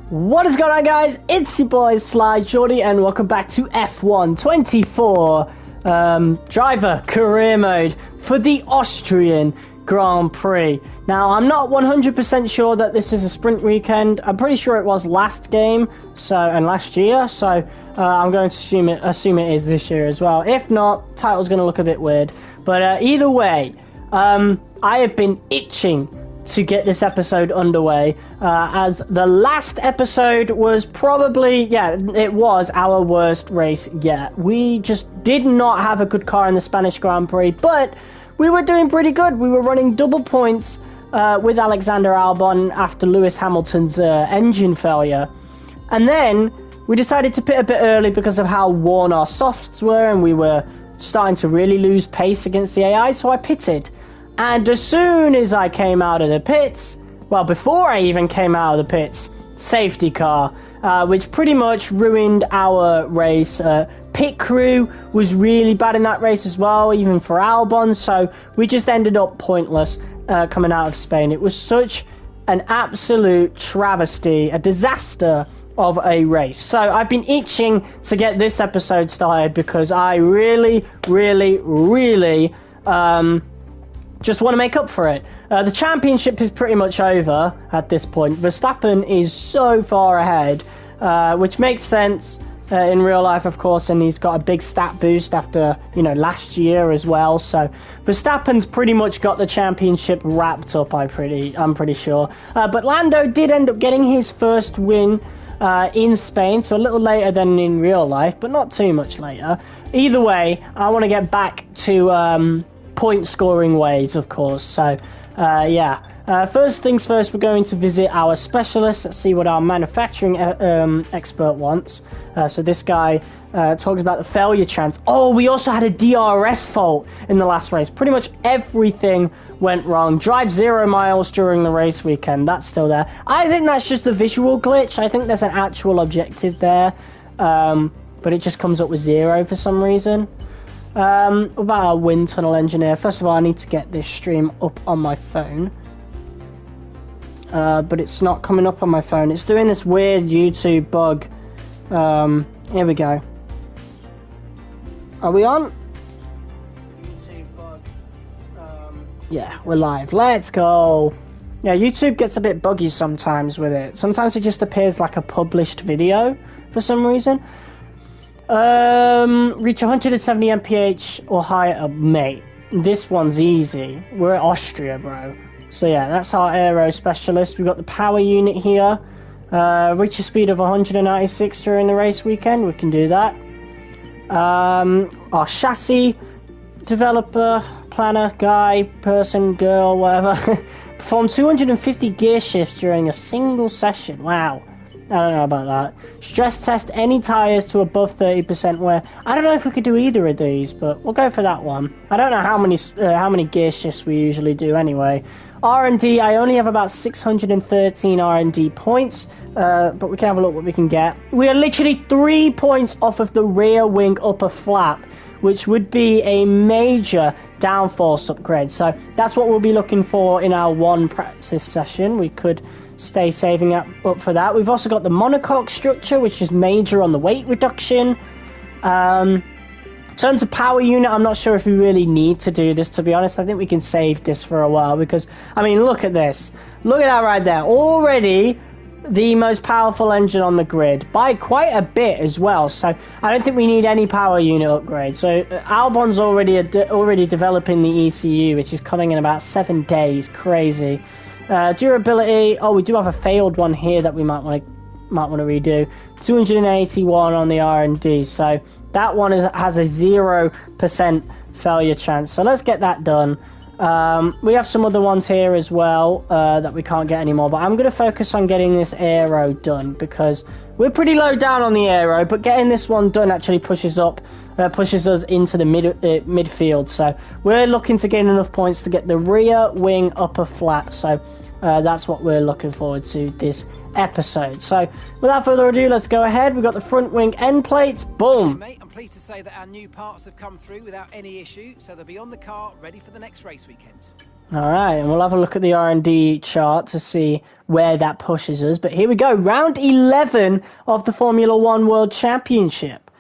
What is going on, guys? It's your boy Sly Jordy and welcome back to F1 24 driver career mode for the Austrian Grand Prix. Now, I'm not 100% sure that this is a sprint weekend. I'm pretty sure it was last game and last year, so I'm going to assume it is this year as well. If not, title's going to look a bit weird. But either way, I have been itching to get this episode underway, as the last episode was probably, it was our worst race yet. We just did not have a good car in the Spanish Grand Prix, but we were doing pretty good. We were running double points with Alexander Albon after Lewis Hamilton's engine failure. And then we decided to pit a bit early because of how worn our softs were, and we were starting to really lose pace against the AI, so I pitted. And as soon as I came out of the pits, well, before I even came out of the pits, safety car, which pretty much ruined our race. Pit crew was really bad in that race as well, even for Albon, so we just ended up pointless coming out of Spain. It was such an absolute travesty, a disaster of a race. So I've been itching to get this episode started because I really just want to make up for it. The championship is pretty much over at this point. Verstappen is so far ahead, which makes sense in real life, of course, and he's got a big stat boost after, last year as well. So Verstappen's pretty much got the championship wrapped up, I'm pretty sure. But Lando did end up getting his first win in Spain, so a little later than in real life, but not too much later. Either way, I want to get back to point scoring ways, of course. So first things first, we're going to visit our specialist. Let's see what our manufacturing expert wants. So this guy talks about the failure chance. Oh, we also had a DRS fault in the last race. Pretty much everything went wrong. Drive 0 miles during the race weekend. That's still there. I think that's just a visual glitch. I think there's an actual objective there, but it just comes up with 0 for some reason. What about our wind tunnel engineer? First of all, I need to get this stream up on my phone. But it's not coming up on my phone. It's doing this weird YouTube bug. Here we go. Are we on? YouTube bug. Yeah, we're live. Let's go. Yeah, YouTube gets a bit buggy sometimes with it. Sometimes it just appears like a published video for some reason. Reach 170 mph or higher. Oh, mate, this one's easy. We're at Austria, bro. So yeah, that's our aero specialist. We've got the power unit here. Reach a speed of 196 during the race weekend. We can do that. Our chassis developer, planner, guy, person, girl, whatever, performed 250 gear shifts during a single session. Wow. I don't know about that. Stress test any tyres to above 30% wear. I don't know if we could do either of these, but we'll go for that one. I don't know how many gear shifts we usually do anyway. R&D, I only have about 613 R&D points, but we can have a look what we can get. We are literally 3 points off of the rear wing upper flap, which would be a major downforce upgrade. So that's what we'll be looking for in our one practice session. We could stay saving up for that. We've also got the monocoque structure, which is major on the weight reduction. In terms of power unit, I'm not sure if we really need to do this, to be honest. I think we can save this for a while because, I mean, look at this. Look at that right there. Already the most powerful engine on the grid by quite a bit as well. So I don't think we need any power unit upgrade. So Albon's already developing the ECU, which is coming in about 7 days. Crazy. Durability, we do have a failed one here that we might want to redo. 281 on the R&D, so that one has a 0% failure chance. So let's get that done. We have some other ones here as well that we can't get anymore, but I'm going to focus on getting this aero done because we're pretty low down on the aero, but getting this one done actually pushes us into the midfield. So we're looking to gain enough points to get the rear wing upper flap. So that's what we're looking forward to this episode. So without further ado, let's go ahead. We've got the front wing end plates. Boom. Hey, mate, I'm pleased to say that our new parts have come through without any issue, so they'll be on the car ready for the next race weekend. All right, and we'll have a look at the R&D chart to see where that pushes us. But here we go, round 11 of the Formula One World Championship.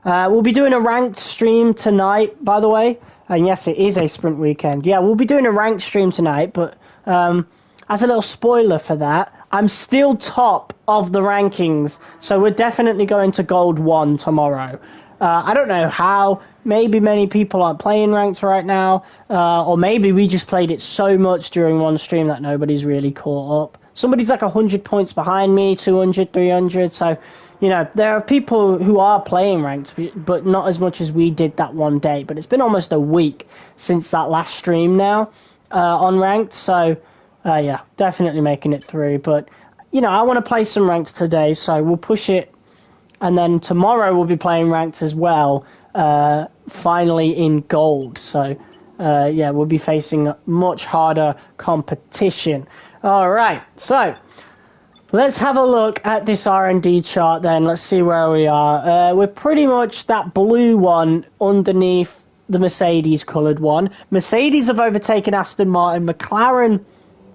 We'll be doing a ranked stream tonight, by the way. And yes, it is a sprint weekend. Yeah, we'll be doing a ranked stream tonight, but as a little spoiler for that, I'm still top of the rankings, so we're definitely going to Gold 1 tomorrow. I don't know how. Maybe many people aren't playing ranked right now, or maybe we just played it so much during one stream that nobody's really caught up. Somebody's like 100 points behind me, 200, 300, so, you know, there are people who are playing ranked, but not as much as we did that one day. But it's been almost a week since that last stream now on ranked, so, yeah, definitely making it through. But, you know, I want to play some ranked today, so we'll push it. And then tomorrow we'll be playing ranked as well, finally in gold. So, yeah, we'll be facing much harder competition. All right, so let's have a look at this R&D chart then. Let's see where we are. We're pretty much that blue one underneath the Mercedes coloured one. Mercedes have overtaken Aston Martin. McLaren,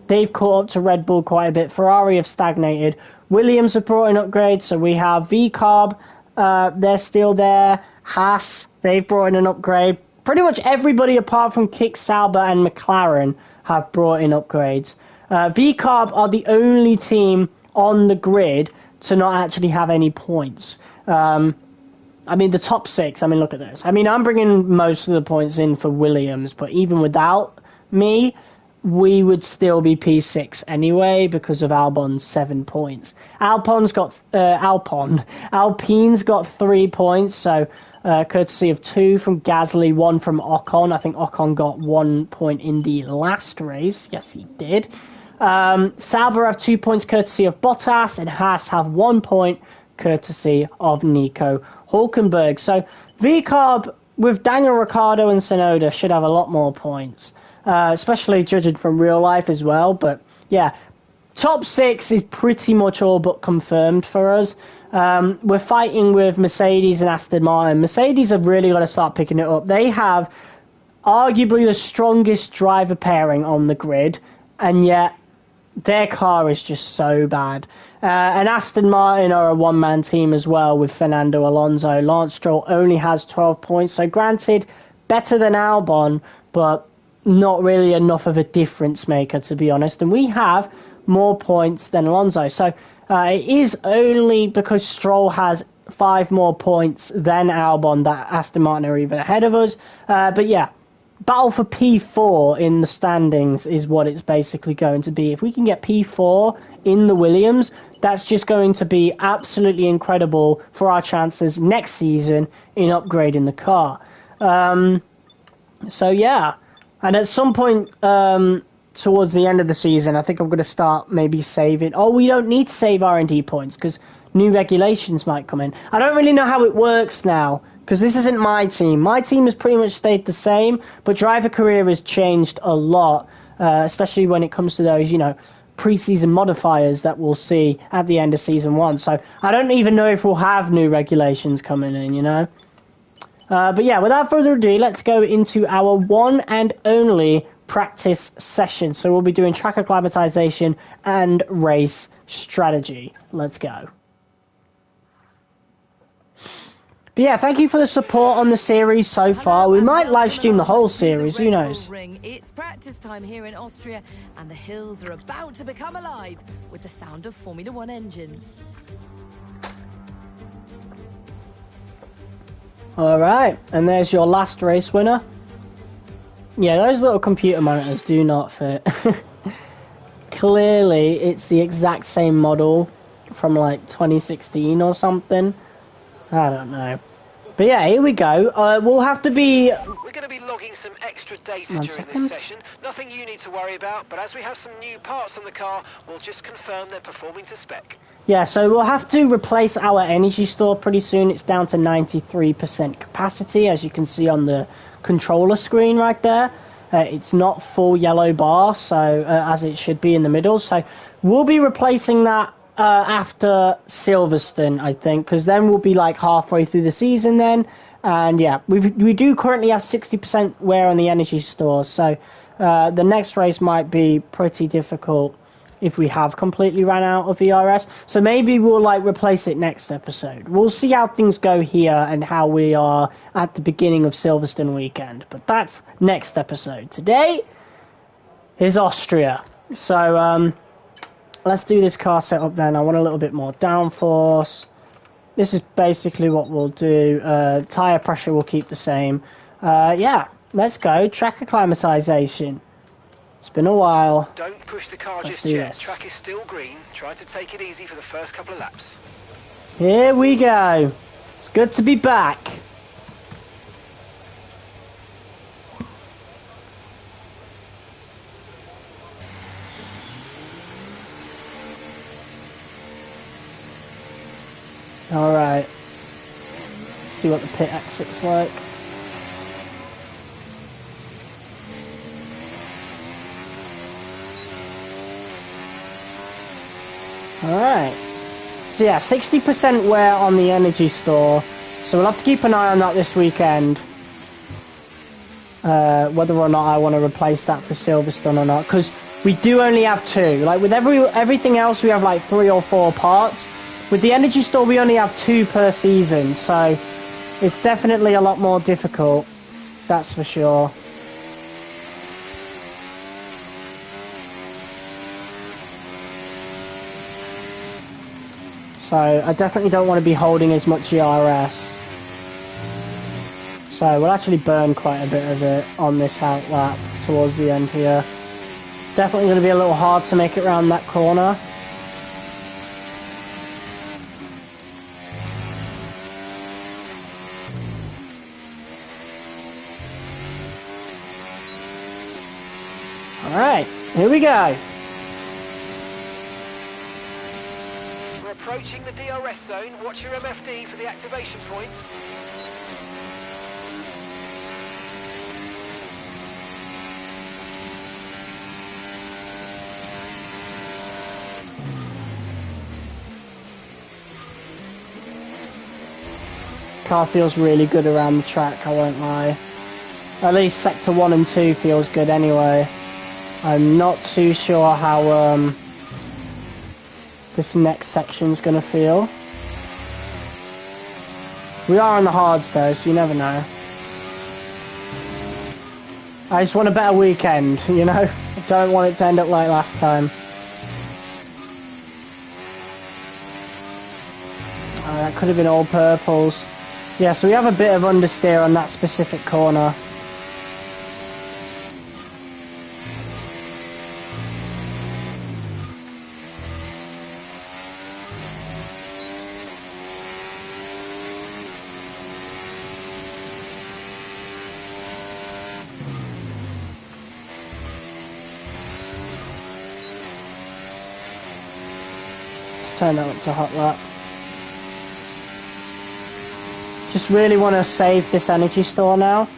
they've caught up to Red Bull quite a bit. Ferrari have stagnated. Williams have brought in upgrades, so we have VCarb, they're still there. Haas, they've brought in an upgrade. Pretty much everybody apart from Kick Sauber and McLaren have brought in upgrades. VCarb are the only team on the grid to not actually have any points. I mean, the top six, I mean, look at this. I mean, I'm bringing most of the points in for Williams, but even without me, we would still be P6 anyway because of Albon's 7 points. Alpine's got 3 points, so courtesy of 2 from Gasly, 1 from Ocon. I think Ocon got 1 point in the last race. Yes, he did. Sauber have 2 points courtesy of Bottas, and Haas have 1 point courtesy of Nico Hulkenberg. So VCarb with Daniel Ricciardo and Tsunoda should have a lot more points. Especially judging from real life as well. But yeah, top 6 is pretty much all but confirmed for us. We're fighting with Mercedes and Aston Martin. Mercedes have really got to start picking it up. They have arguably the strongest driver pairing on the grid, and yet their car is just so bad. And Aston Martin are a one-man team as well with Fernando Alonso. Lance Stroll only has 12 points, so granted, better than Albon, but not really enough of a difference maker, to be honest. And we have more points than Alonso. So it is only because Stroll has 5 more points than Albon that Aston Martin are even ahead of us. But yeah, battle for P4 in the standings is what it's basically going to be. If we can get P4 in the Williams, that's just going to be absolutely incredible for our chances next season in upgrading the car. So yeah. And at some point towards the end of the season, I think I'm going to start maybe saving. Oh, we don't need to save R&D points because new regulations might come in. I don't really know how it works now because this isn't my team. My team has pretty much stayed the same, but driver career has changed a lot, especially when it comes to those, you know, pre-season modifiers that we'll see at the end of Season 1. So I don't even know if we'll have new regulations coming in, you know. But yeah, without further ado, let's go into our one and only practice session. So we'll be doing track acclimatization and race strategy. Let's go. But yeah, thank you for the support on the series so far. We might live stream the whole series, who knows? It's practice time here in Austria, and the hills are about to become alive with the sound of Formula One engines. Alright, and there's your last race winner. Yeah, those little computer monitors do not fit. Clearly, it's the exact same model from like 2016 or something. I don't know. But yeah, here we go. We'll have to be... We're going to be logging some extra data during this session. Nothing you need to worry about, but as we have some new parts on the car, we'll just confirm they're performing to spec. Yeah, so we'll have to replace our energy store pretty soon. It's down to 93% capacity, as you can see on the controller screen right there. It's not full yellow bar, so as it should be in the middle. So we'll be replacing that after Silverstone, I think, because then we'll be like halfway through the season then. And yeah, we do currently have 60% wear on the energy store, so The next race might be pretty difficult if we have completely ran out of DRS. So maybe we'll like replace it next episode. We'll see how things go here and how we are at the beginning of Silverstone weekend. But that's next episode. Today is Austria. So let's do this car setup then. I want a little bit more downforce. This is basically what we'll do. Tyre pressure will keep the same. Yeah, let's go. Track acclimatization. It's been a while. Don't push the car just yet. Track is still green. Try to take it easy for the first couple of laps. Here we go. It's good to be back. Alright. See what the pit exit's like. Alright. So yeah, 60% wear on the energy store. So we'll have to keep an eye on that this weekend. Whether or not I want to replace that for Silverstone or not. Because we do only have 2. Like with everything else we have like 3 or 4 parts. With the energy store we only have 2 per season. So it's definitely a lot more difficult. That's for sure. So I definitely don't want to be holding as much DRS. So we'll actually burn quite a bit of it on this out lap towards the end here. Definitely going to be a little hard to make it around that corner. Alright, here we go. Approaching the DRS zone. Watch your MFD for the activation point. Car feels really good around the track, I won't lie. At least sector 1 and 2 feels good anyway. I'm not too sure how this next section's gonna feel. We are on the hards though, so you never know. I just want a better weekend, you know? I don't want it to end up like last time. Oh, that could have been all purples. Yeah, so we have a bit of understeer on that specific corner. Turn that up to hot lap. Just really want to save this energy store now.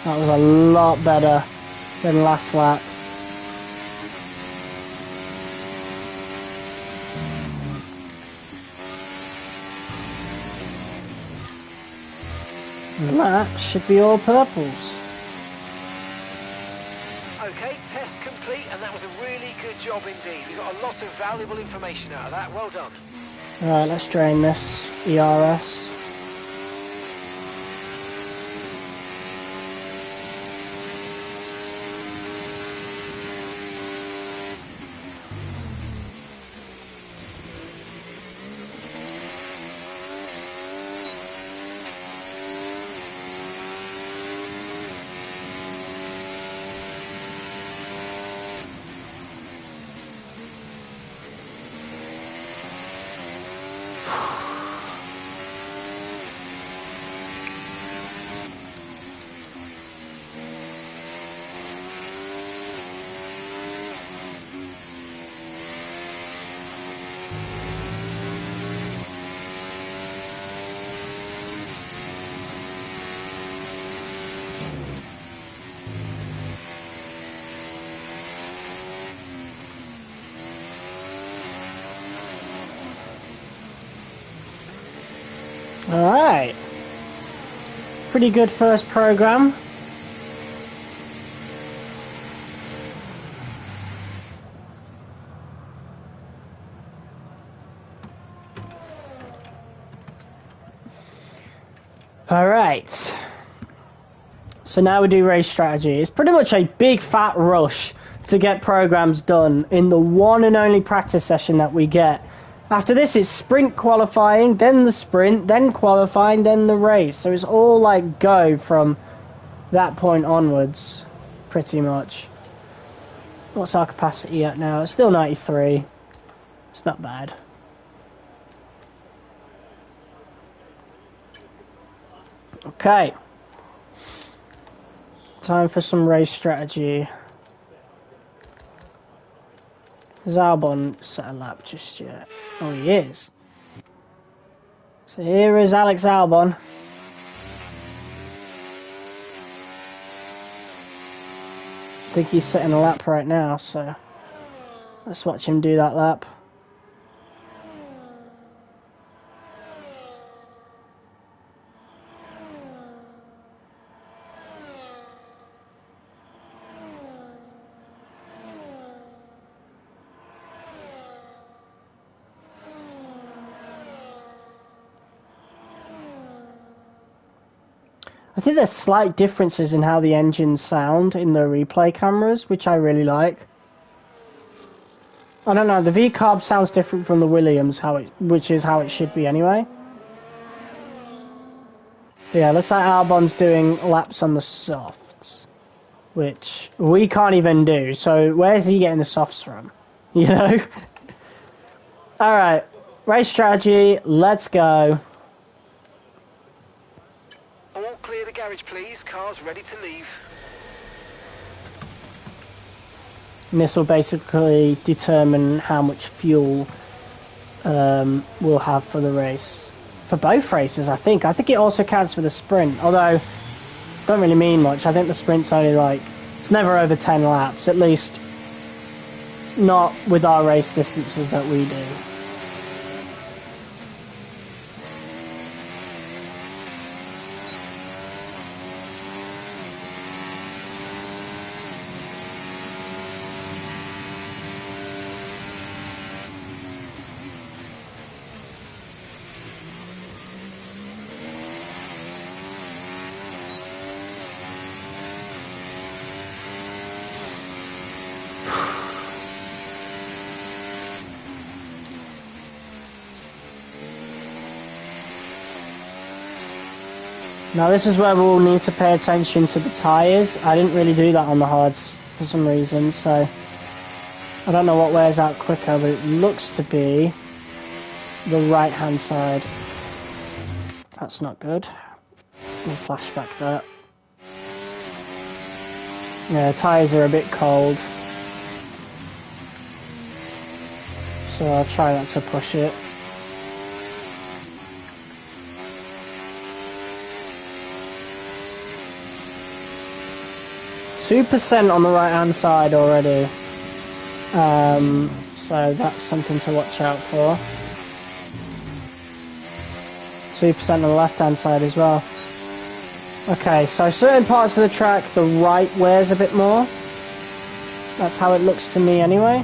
That was a lot better than last lap. And that should be all purples. Okay, test complete, and that was a really good job indeed. We got a lot of valuable information out of that. Well done. Alright, let's drain this ERS. Alright. Pretty good first program. Alright. So now we do race strategy. It's pretty much a big fat rush to get programs done in the one and only practice session that we get. After this, it's sprint qualifying, then the sprint, then qualifying, then the race. So it's all like go from that point onwards, pretty much. What's our capacity at now? It's still 93. It's not bad. Okay. Time for some race strategy. Has Albon set a lap just yet? Oh, he is. So here is Alex Albon. I think he's setting a lap right now, so let's watch him do that lap. I think there's slight differences in how the engines sound in the replay cameras, which I really like. I don't know, the V-carb sounds different from the Williams, which is how it should be anyway. But yeah, looks like Albon's doing laps on the softs, which we can't even do, so where's he getting the softs from? You know? Alright, race strategy, let's go. Clear the garage, please. Car's ready to leave. And this will basically determine how much fuel we'll have for the race. For both races, I think. I think it also counts for the sprint, although don't really mean much. I think the sprint's only like, it's never over 10 laps, at least not with our race distances that we do. Now this is where we'll need to pay attention to the tyres. I didn't really do that on the hards for some reason, so I don't know what wears out quicker, but it looks to be the right hand side. That's not good. We'll flashback that. Yeah, the tyres are a bit cold, so I'll try not to push it. %2% on the right hand side already, so that's something to watch out for. 2% on the left hand side as well. Okay, so certain parts of the track the right wears a bit more. That's how it looks to me anyway.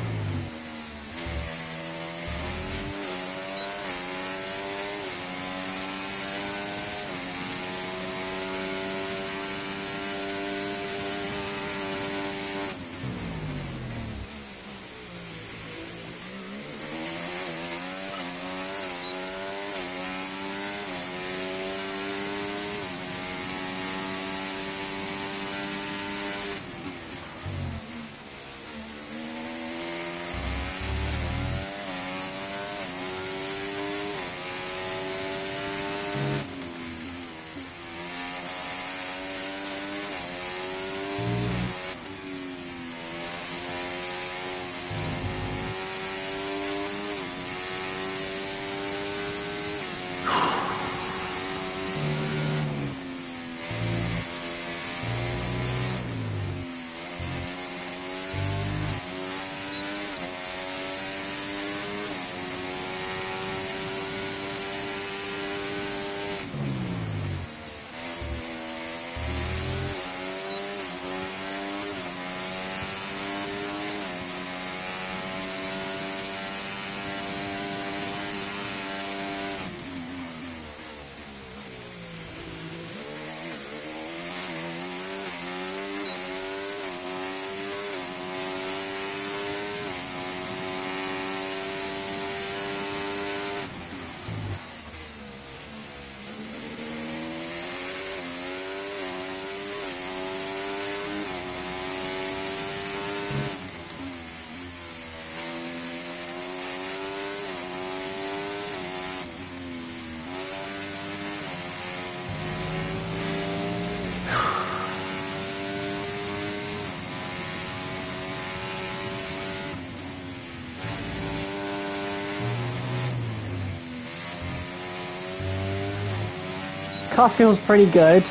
car feels pretty good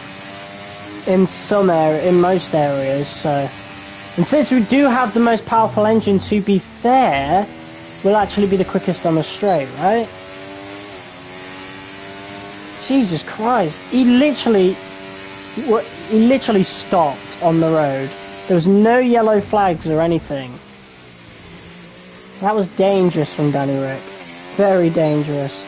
in most areas, so. And since we do have the most powerful engine, to be fair, we'll actually be the quickest on the straight, right? Jesus Christ, he literally stopped on the road. There was no yellow flags or anything. That was dangerous from Danny Rick. Very dangerous.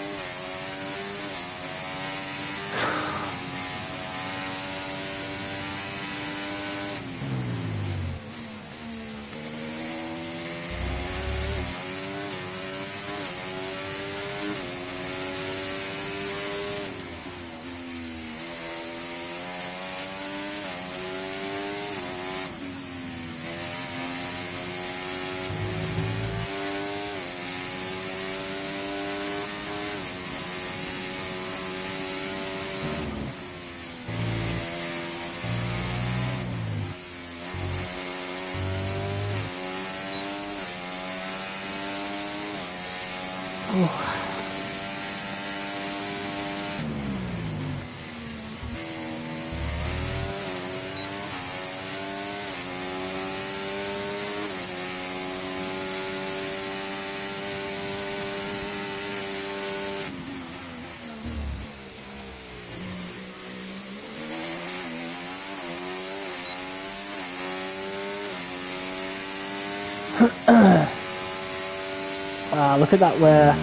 Wow, look at that wear.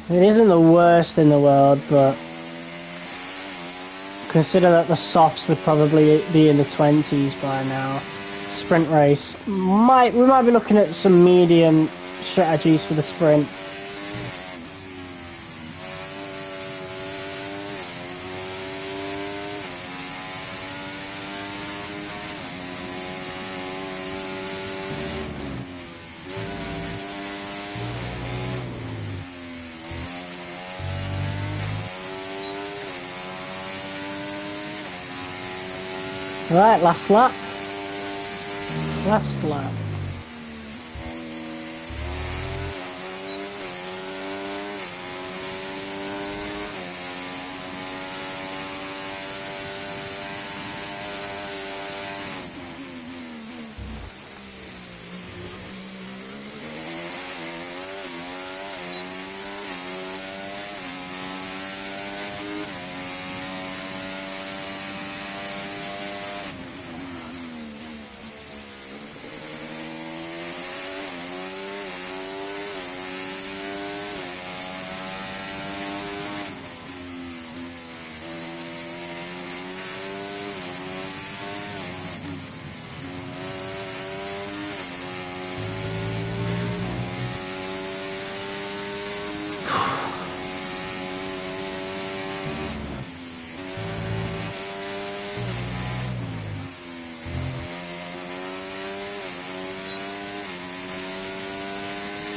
It isn't the worst in the world, but consider that the softs would probably be in the 20s by now. Sprint race. We might be looking at some medium strategies for the sprint. Right, last lap. Last lap.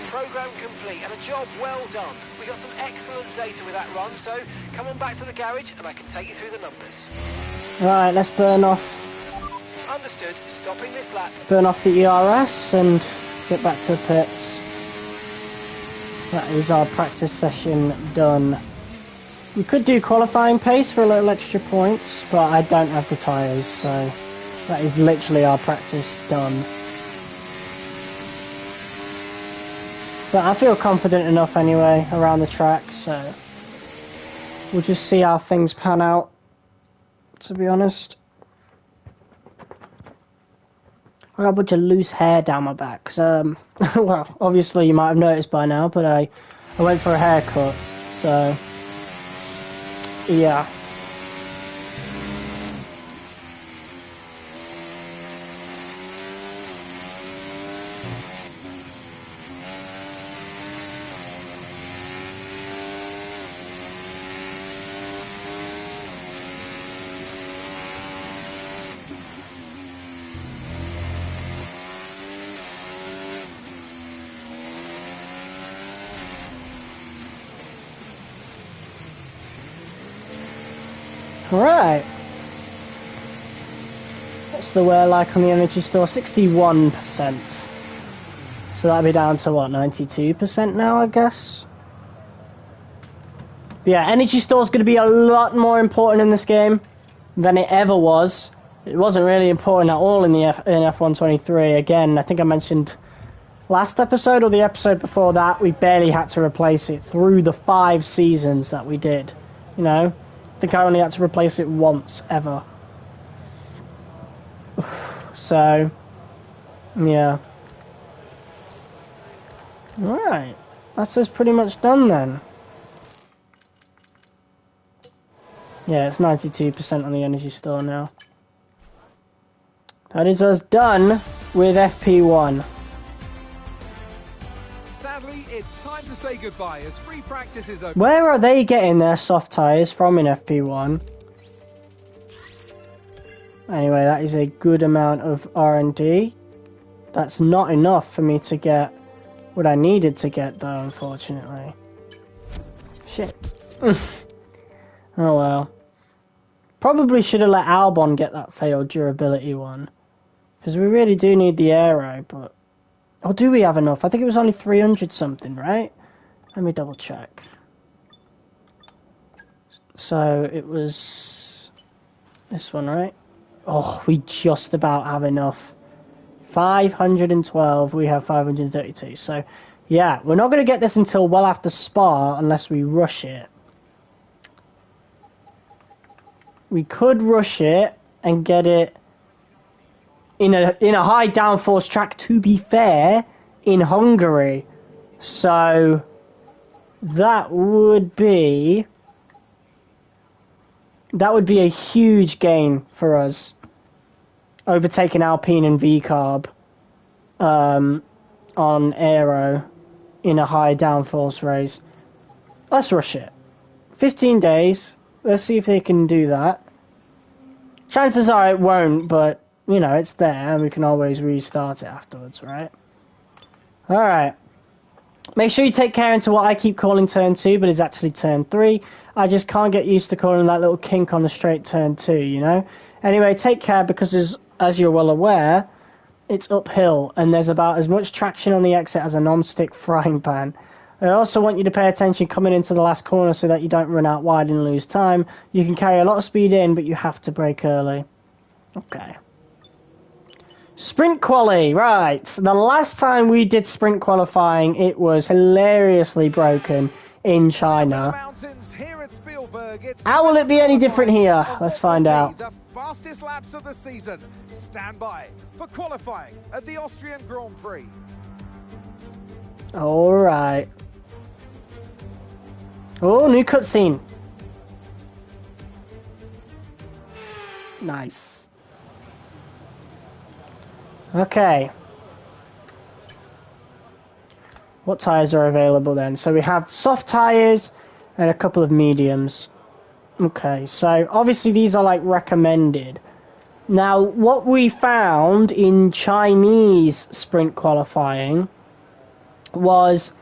Program complete and a job well done. We got some excellent data with that run, so come on back to the garage and I can take you through the numbers. Right, let's burn off. Understood. Stopping this lap. Burn off the ERS and get back to the pits. That is our practice session done. We could do qualifying pace for a little extra points, but I don't have the tyres, so that is literally our practice done. But I feel confident enough anyway around the track, so we'll just see how things pan out, to be honest. I got a bunch of loose hair down my back, cause, well, obviously you might have noticed by now, but I went for a haircut, so, yeah. Right. What's the wear like on the energy store? 61%. So that'd be down to what, 92% now, I guess? But yeah, energy store is going to be a lot more important in this game than it ever was. It wasn't really important at all in the in F123. Again, I think I mentioned last episode or the episode before that, we barely had to replace it through the 5 seasons that we did. You know, I think I only had to replace it once ever. So, yeah. Alright, that's us pretty much done then. Yeah, it's 92% on the energy store now. That is us done with FP1. Sadly, it's time to say goodbye as free practice is over. Where are they getting their soft tyres from in FP1? Anyway, that is a good amount of R&D. That's not enough for me to get what I needed to get, though, unfortunately. Shit. Oh well. Probably should have let Albon get that failed durability one. Because we really do need the aero, but... Or do we have enough? I think it was only 300 something, right? Let me double check. So, it was... this one, right? Oh, we just about have enough. 512, we have 532. So, yeah, we're not going to get this until well after Spa unless we rush it. We could rush it and get it in a high downforce track, to be fair, in Hungary. So, that would be a huge gain for us. Overtaking Alpine and V-Carb on aero in a high downforce race. Let's rush it. 15 days. Let's see if they can do that. Chances are it won't, but, you know, it's there and we can always restart it afterwards, right? Alright. Make sure you take care into what I keep calling turn 2, but is actually turn 3. I just can't get used to calling that little kink on the straight turn 2, you know? Anyway, take care because as you're well aware, it's uphill and there's about as much traction on the exit as a non-stick frying pan. I also want you to pay attention coming into the last corner so that you don't run out wide and lose time. You can carry a lot of speed in, but you have to brake early. Okay. Sprint quali, right. The last time we did sprint qualifying, it was hilariously broken in China. How will it be any different here? Let's find out. The fastest laps of the season. Stand by for qualifying at the Austrian Grand Prix. Alright. Oh, new cutscene. Nice. Okay. What tyres are available then? So we have soft tyres and a couple of mediums. Okay, so obviously these are like recommended. Now, what we found in Chinese sprint qualifying was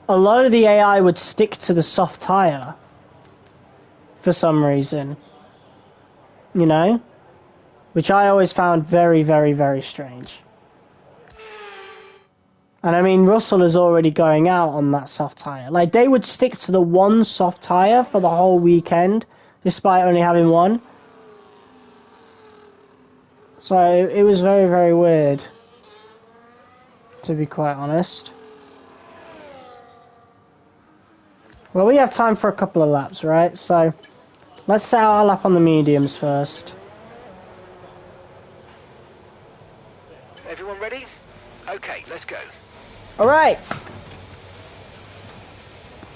a lot of the AI would stick to the soft tyre for some reason, you know, which I always found very, very, very strange. And I mean, Russell is already going out on that soft tyre. Like, they would stick to the one soft tyre for the whole weekend, despite only having one. So, it was very, very weird, to be quite honest. Well, we have time for a couple of laps, right? So, let's set our lap on the mediums first. Everyone ready? Okay, let's go. Alright!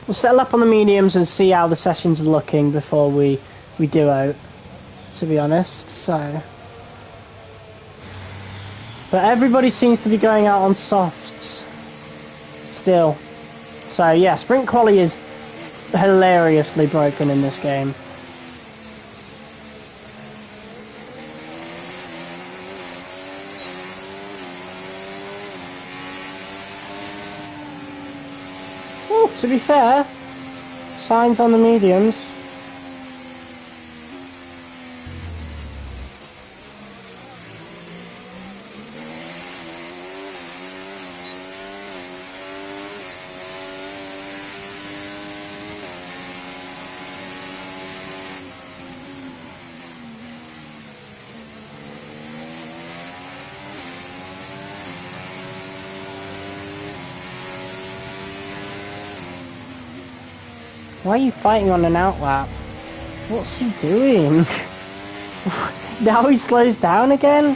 We'll set a lap on the mediums and see how the sessions are looking before we duo, to be honest, so... But everybody seems to be going out on softs still. So yeah, sprint quali is hilariously broken in this game. Ooh, to be fair, signs on the mediums. Why are you fighting on an outlap? What's he doing? Now he slows down again?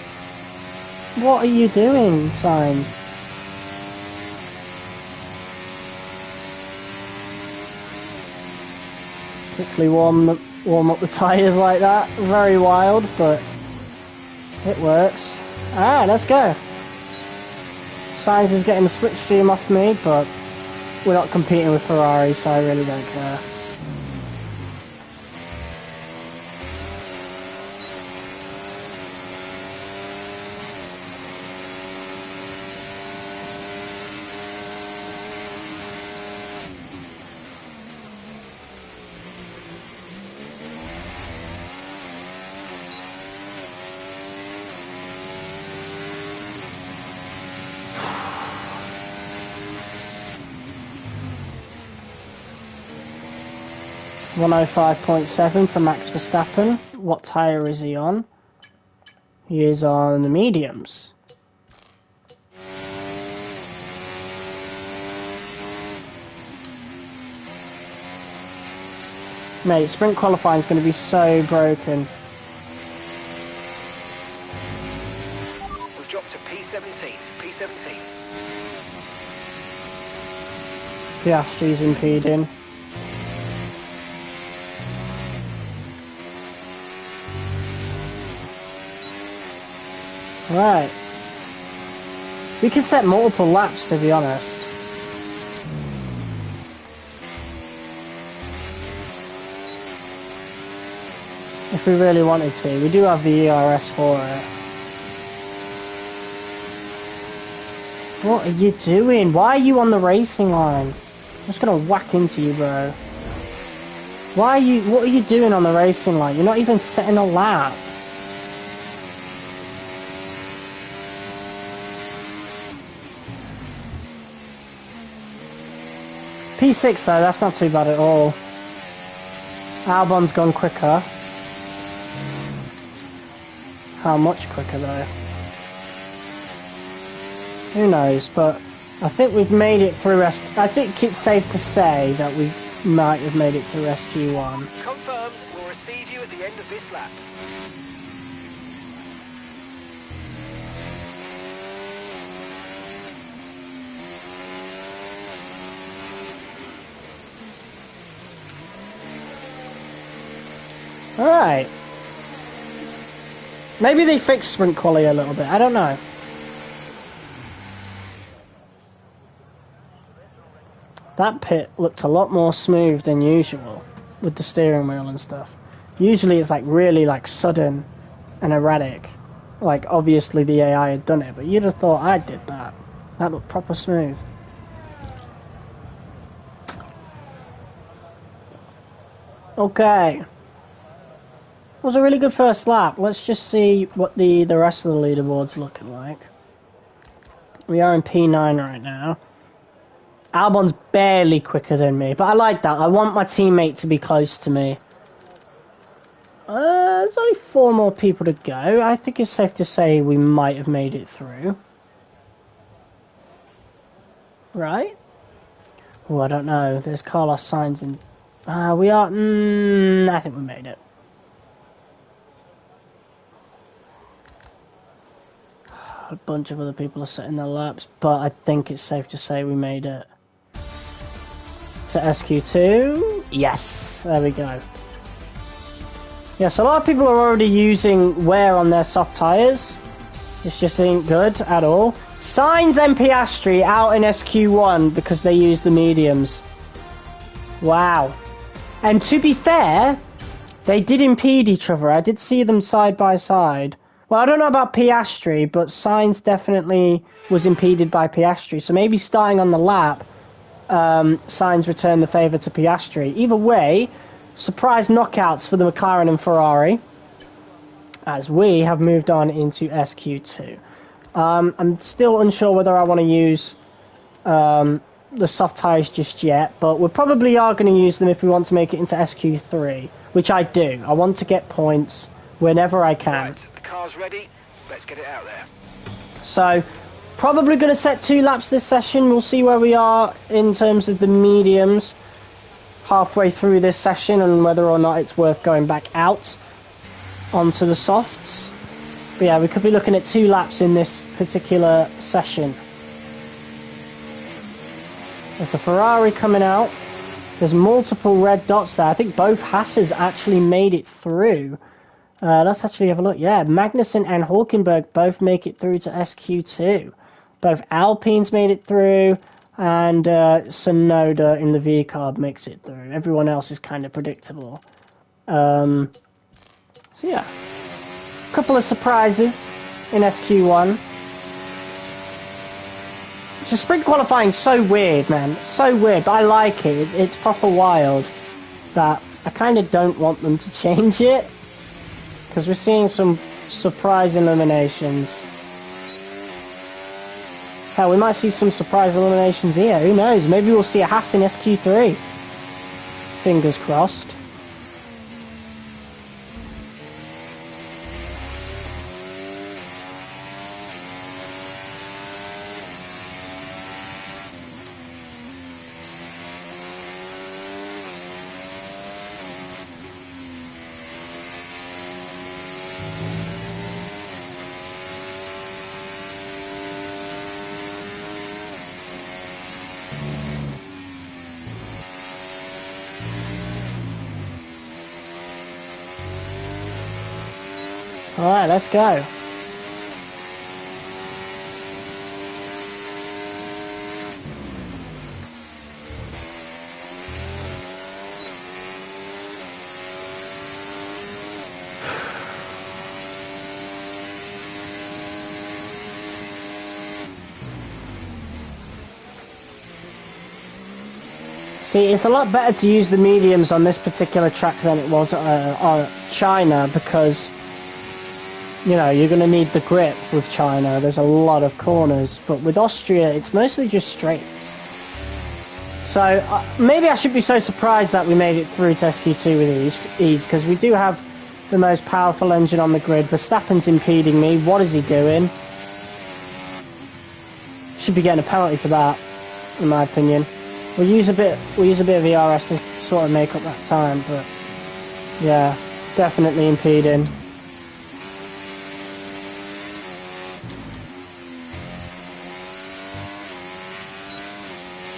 What are you doing, Sainz? Quickly warm up the tyres like that. Very wild, but it works. Alright, let's go. Sainz is getting the slipstream off me, but we're not competing with Ferrari, so I really don't care. .105.7 for Max Verstappen. What tyre is he on? He is on the mediums. Mate, sprint qualifying is going to be so broken. We've dropped to P17. P17. Piastri's impeding. Right. We can set multiple laps, to be honest. If we really wanted to. We do have the DRS for it. What are you doing? Why are you on the racing line? I'm just gonna whack into you, bro. What are you doing on the racing line? You're not even setting a lap. P6 though, that's not too bad at all. Albon's gone quicker. How much quicker though? Who knows, but I think we've made it through I think it's safe to say that we might have made it through SQ1. Confirmed, we'll receive you at the end of this lap. Alright. Maybe they fixed sprint quality a little bit, I don't know. That pit looked a lot more smooth than usual with the steering wheel and stuff. Usually it's like really like sudden and erratic. Like obviously the AI had done it, but you'd have thought I did that. That looked proper smooth. Okay. It was a really good first lap. Let's just see what the rest of the leaderboard's looking like. We are in P9 right now. Albon's barely quicker than me, but I like that. I want my teammate to be close to me. There's only 4 more people to go. I think it's safe to say we might have made it through. Right? Oh, I don't know. There's Carlos Sainz in... we are... I think we made it. A bunch of other people are setting their laps, but I think it's safe to say we made it. To SQ2, yes, there we go. Yes, a lot of people are already using wear on their soft tyres. This just ain't good at all. Sainz and Piastri out in SQ1 because they use the mediums. Wow. And to be fair, they did impede each other. I did see them side by side. Well, I don't know about Piastri, but Sainz definitely was impeded by Piastri. So maybe starting on the lap, Sainz returned the favour to Piastri. Either way, surprise knockouts for the McLaren and Ferrari, as we have moved on into SQ2. I'm still unsure whether I want to use the soft tyres just yet, but we probably are going to use them if we want to make it into SQ3, which I do. I want to get points whenever I can. Right, the car's ready. Let's get it out there. So, probably going to set 2 laps this session. We'll see where we are in terms of the mediums. halfway through this session and whether or not it's worth going back out onto the softs. But yeah, we could be looking at 2 laps in this particular session. There's a Ferrari coming out. There's multiple red dots there. I think both Hasses actually made it through. Let's actually have a look. Yeah, Magnussen and Hulkenberg both make it through to SQ2. Both Alpines made it through, and Tsunoda in the V-Carb makes it through. Everyone else is kind of predictable. So yeah, a couple of surprises in SQ1. Just sprint qualifying is so weird, man. So weird, but I like it. It's proper wild that I kind of don't want them to change it, because we're seeing some surprise eliminations. Hell, we might see some surprise eliminations here. Who knows? Maybe we'll see a Haas in SQ3. Fingers crossed. Alright, let's go. See, it's a lot better to use the mediums on this particular track than it was on China, because you know, you're going to need the grip with China. There's a lot of corners, but with Austria, it's mostly just straights. So maybe I should be so surprised that we made it through to SQ2 with ease, because we do have the most powerful engine on the grid. Verstappen's impeding me. What is he doing? Should be getting a penalty for that, in my opinion. We'll use a bit of DRS to sort of make up that time, but yeah, definitely impeding.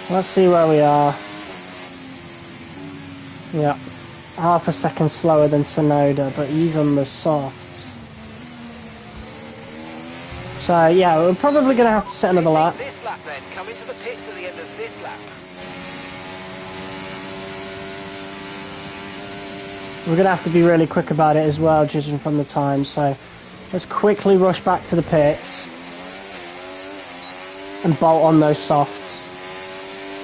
Let's see where we are. Yeah, half a second slower than Tsunoda, but he's on the softs. So yeah, we're probably going to have to set another lap. This lap then, come into the pits at the end of this lap. We're going to have to be really quick about it as well, judging from the time. So let's quickly rush back to the pits and bolt on those softs,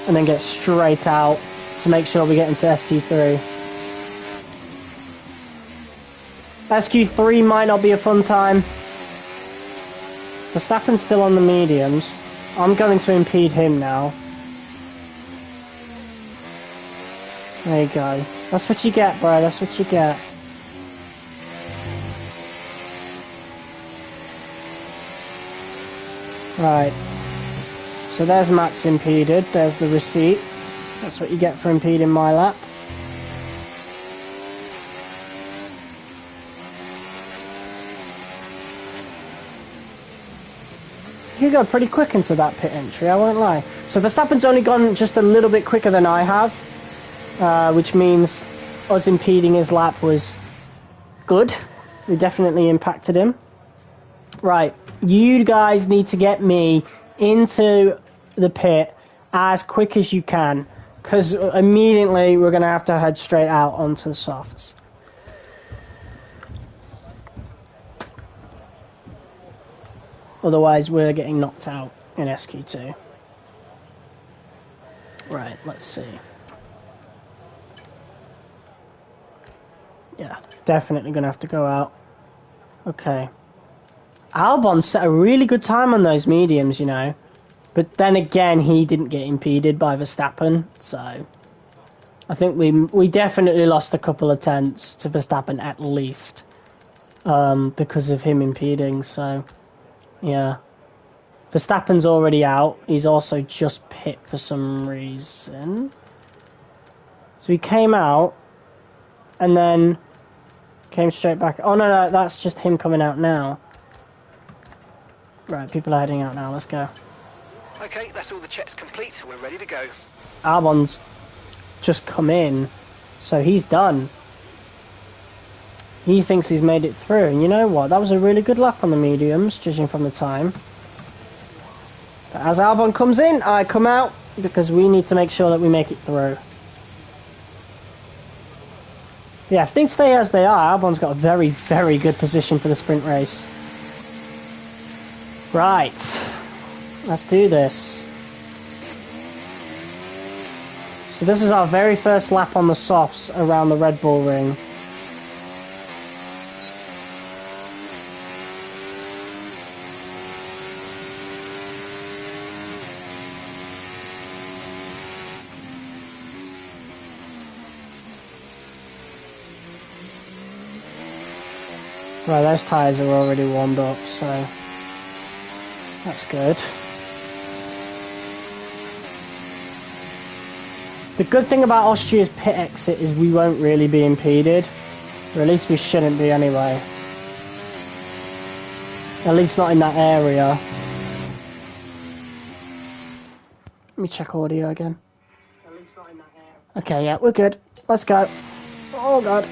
and then get straight out to make sure we get into SQ3. SQ3 might not be a fun time. Verstappen's still on the mediums. I'm going to impede him now. There you go. That's what you get, bro. That's what you get. Right. So there's Max impeded. There's the receipt. That's what you get for impeding my lap. You go pretty quick into that pit entry, I won't lie. So Verstappen's only gone just a little bit quicker than I have, which means us impeding his lap was good. We definitely impacted him. Right, you guys need to get me into the pit as quick as you can, because immediately we're going to have to head straight out onto the softs. Otherwise we're getting knocked out in SQ2. Right, let's see. Yeah, definitely going to have to go out. Okay. Albon set a really good time on those mediums, you know. But then again, he didn't get impeded by Verstappen, so I think we definitely lost a couple of tenths to Verstappen at least, because of him impeding. So yeah, Verstappen's already out. He's also just pit for some reason. So he came out, and then came straight back. Oh no, that's just him coming out now. Right, people are heading out now, let's go. Okay, that's all the checks complete, we're ready to go. Albon's just come in, so he's done. He thinks he's made it through, and you know what? That was a really good lap on the mediums, judging from the time. But as Albon comes in, I come out, because we need to make sure that we make it through. Yeah, if things stay as they are, Albon's got a very, very good position for the sprint race. Right, let's do this. So this is our very first lap on the softs around the Red Bull ring. Right, those tyres are already warmed up, so that's good. The good thing about Austria's pit exit is we won't really be impeded, or at least we shouldn't be anyway. At least not in that area. Let me check audio again. At least not in that area. Okay, yeah, we're good. Let's go. Oh god.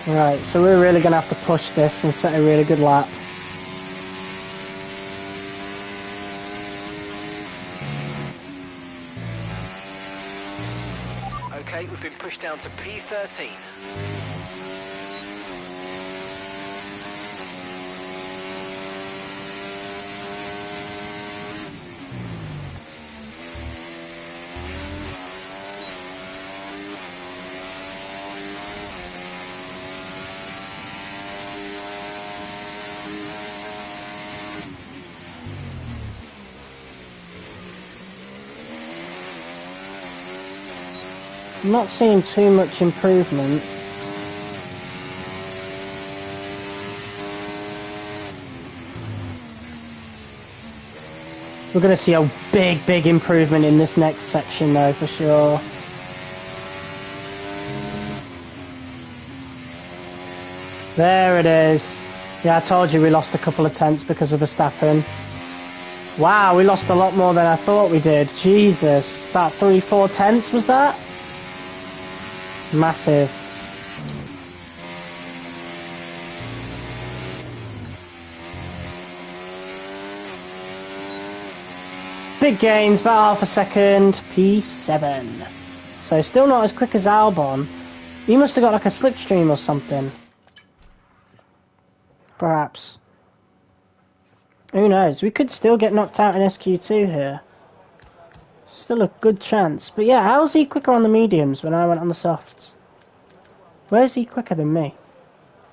Right, so we're really going to have to push this and set a really good lap. Okay, we've been pushed down to P13. I'm not seeing too much improvement. We're going to see a big improvement in this next section though, for sure. There it is. Yeah, I told you we lost a couple of tenths because of Verstappen. Wow, we lost a lot more than I thought we did. Jesus, about 3-4 tenths was that? Massive. Big gains, about half a second. P7. So still not as quick as Albon. He must have got like a slipstream or something. Perhaps. Who knows? We could still get knocked out in SQ2 here. Still a good chance. But yeah, how's he quicker on the mediums when I went on the softs? Where's he quicker than me?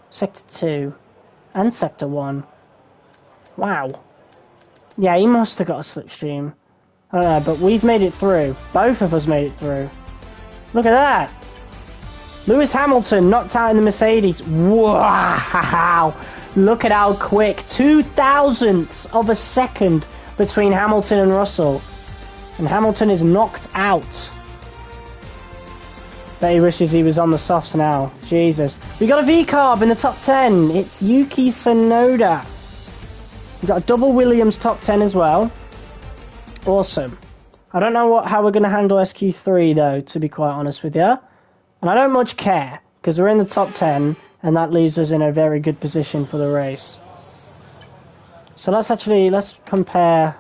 Sector 2 and Sector 1. Wow. Yeah, he must have got a slipstream. I don't know, but we've made it through. Both of us made it through. Look at that! Lewis Hamilton knocked out in the Mercedes. Wow! Look at how quick. 0.002 of a second between Hamilton and Russell. And Hamilton is knocked out. Bet he wishes he was on the softs now. Jesus. We got a V-carb in the top 10. It's Yuki Tsunoda. We got a double Williams top 10 as well. Awesome. I don't know how we're going to handle SQ3 though, to be quite honest with you. And I don't much care, because we're in the top 10, and that leaves us in a very good position for the race. So let's compare.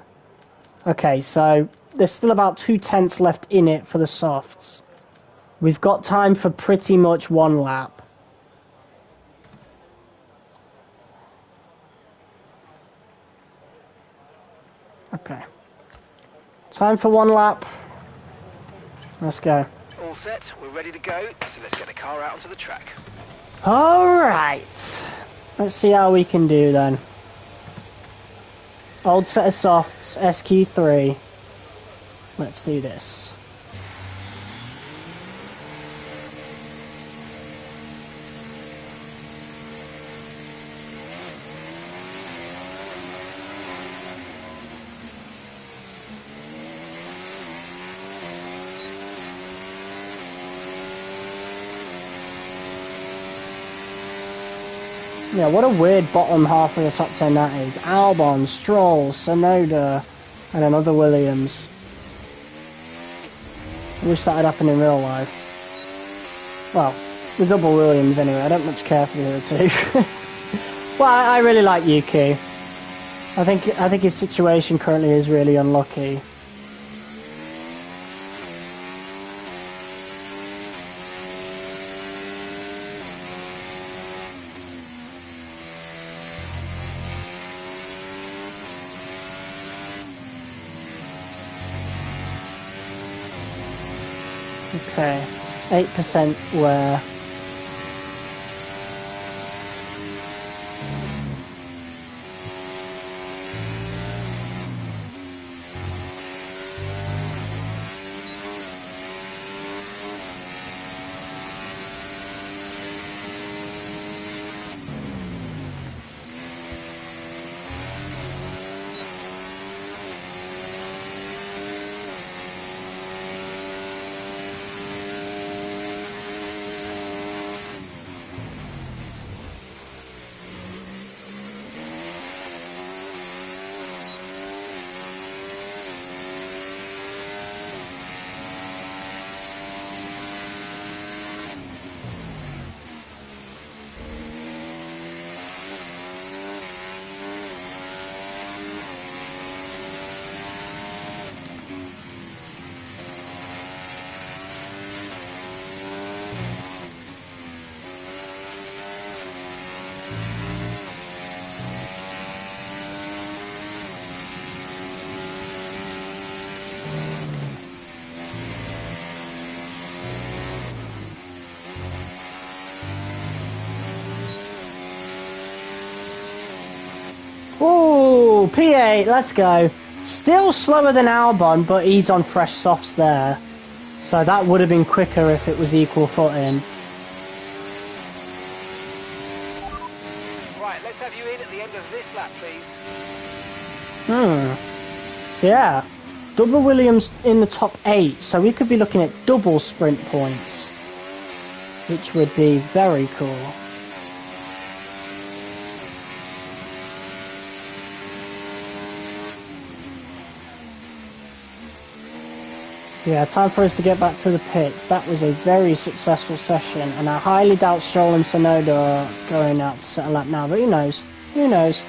Okay, so there's still about 2 tenths left in it for the softs. We've got time for pretty much 1 lap. Okay. Time for 1 lap. Let's go. All set, we're ready to go, so let's get the car out onto the track. Alright. Let's see how we can do then. Old set of softs, SQ3. Let's do this. Yeah, what a weird bottom half of the top 10 that is. Albon, Stroll, Tsunoda, and another Williams. I wish that had happened in real life. Well, the double Williams anyway. I don't much care for the other two. Well, I really like Yuki. I think his situation currently is really unlucky. Okay, 8% wear. Ooh, P8, let's go. Still slower than Albon, but he's on fresh softs there. So that would have been quicker if it was equal footing. Right, let's have you in at the end of this lap, please. So yeah, double Williams in the top 8, so we could be looking at double sprint points, which would be very cool. Yeah, time for us to get back to the pits. That was a very successful session, and I highly doubt Stroll and Tsunoda are going out to set a lap now, but who knows? Who knows?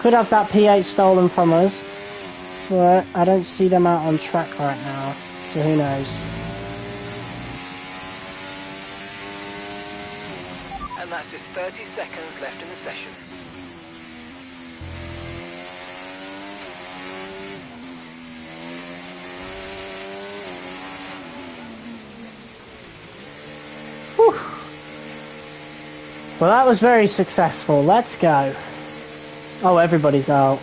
Could have that P8 stolen from us, but I don't see them out on track right now, so who knows? And that's just 30 seconds left in the session. Well, that was very successful. Let's go. Oh, everybody's out.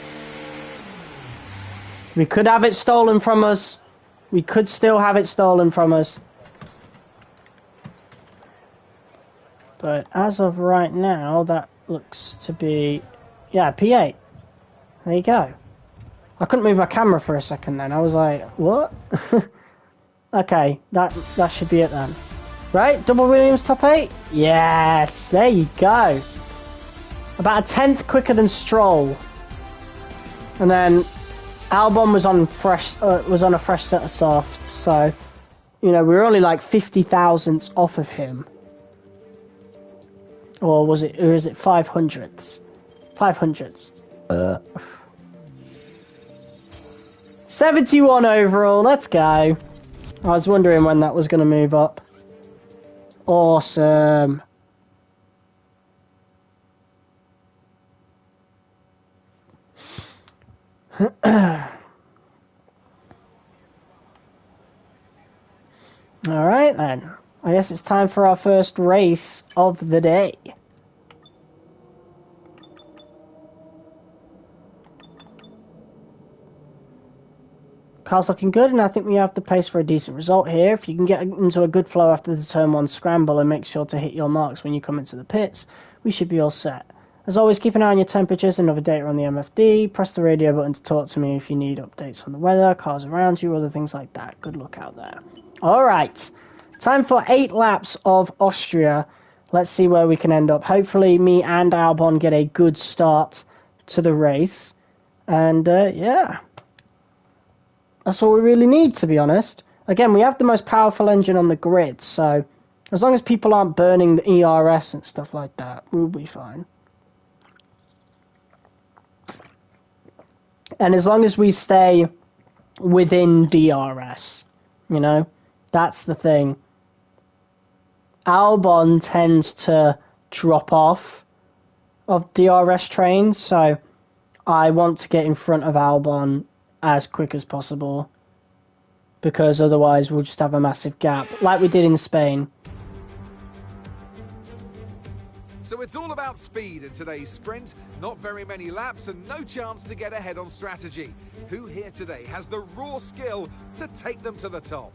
We could have it stolen from us. We could still have it stolen from us. But as of right now, that looks to be... Yeah, P8. There you go. I couldn't move my camera for a second then. I was like, what? Okay, that should be it then. Right, double Williams top 8? Yes, there you go. About a 10th quicker than Stroll. And then Albon was on a fresh set of softs, so you know, we were only like 50 thousandths off of him. Or is it 500ths? 500ths. 71 overall, let's go. I was wondering when that was going to move up. Awesome. Alright then. I guess it's time for our first race of the day. Car's looking good, and I think we have the pace for a decent result here. If you can get into a good flow after the turn 1 scramble and make sure to hit your marks when you come into the pits, we should be all set. As always, keep an eye on your temperatures and other data on the MFD. Press the radio button to talk to me if you need updates on the weather, cars around you, other things like that. Good luck out there. Alright, time for 8 laps of Austria. let's see where we can end up. Hopefully me and Albon get a good start to the race. And, yeah. That's all we really need, to be honest. Again, we have the most powerful engine on the grid, so as long as people aren't burning the ERS and stuff like that, we'll be fine. And as long as we stay within DRS, you know, that's the thing. Albon tends to drop off of DRS trains, so I want to get in front of Albon as quick as possible, because otherwise we'll just have a massive gap, like we did in Spain. So it's all about speed in today's sprint. Not very many laps and no chance to get ahead on strategy. Who here today has the raw skill to take them to the top?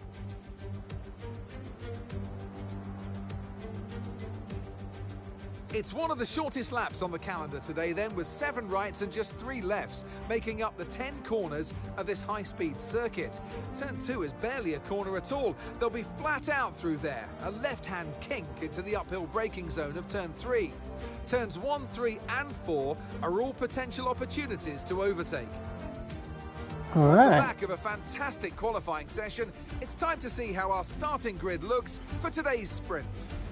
It's one of the shortest laps on the calendar today then, with 7 rights and just 3 lefts, making up the 10 corners of this high-speed circuit. Turn 2 is barely a corner at all. They'll be flat out through there. A left-hand kink into the uphill braking zone of turn 3. Turns 1, 3 and 4 are all potential opportunities to overtake. All Off the right. back of a fantastic qualifying session, it's time to see how our starting grid looks for today's sprint.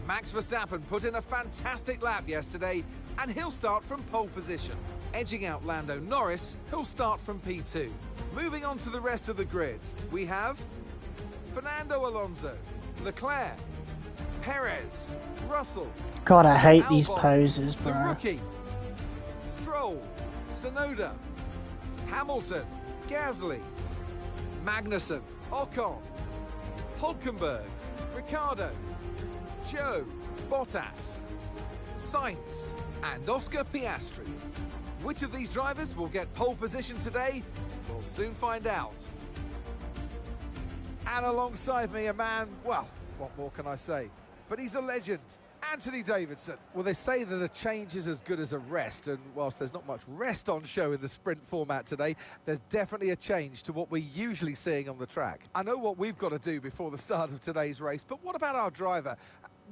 Max Verstappen put in a fantastic lap yesterday, and he'll start from pole position. Edging out Lando Norris, who'll start from P2. Moving on to the rest of the grid, we have Fernando Alonso, Leclerc, Perez, Russell, God, I hate these Albon, poses, the bro. rookie, Stroll, Tsunoda, Hamilton, Gasly, Magnussen, Ocon, Hulkenberg, Ricciardo, Joe, Bottas, Sainz and Oscar Piastri. Which of these drivers will get pole position today? We'll soon find out. And alongside me a man, well, what more can I say? But he's a legend. Anthony Davidson. Well, they say that a change is as good as a rest, and whilst there's not much rest on show in the sprint format today, there's definitely a change to what we're usually seeing on the track. I know what we've got to do before the start of today's race, but what about our driver?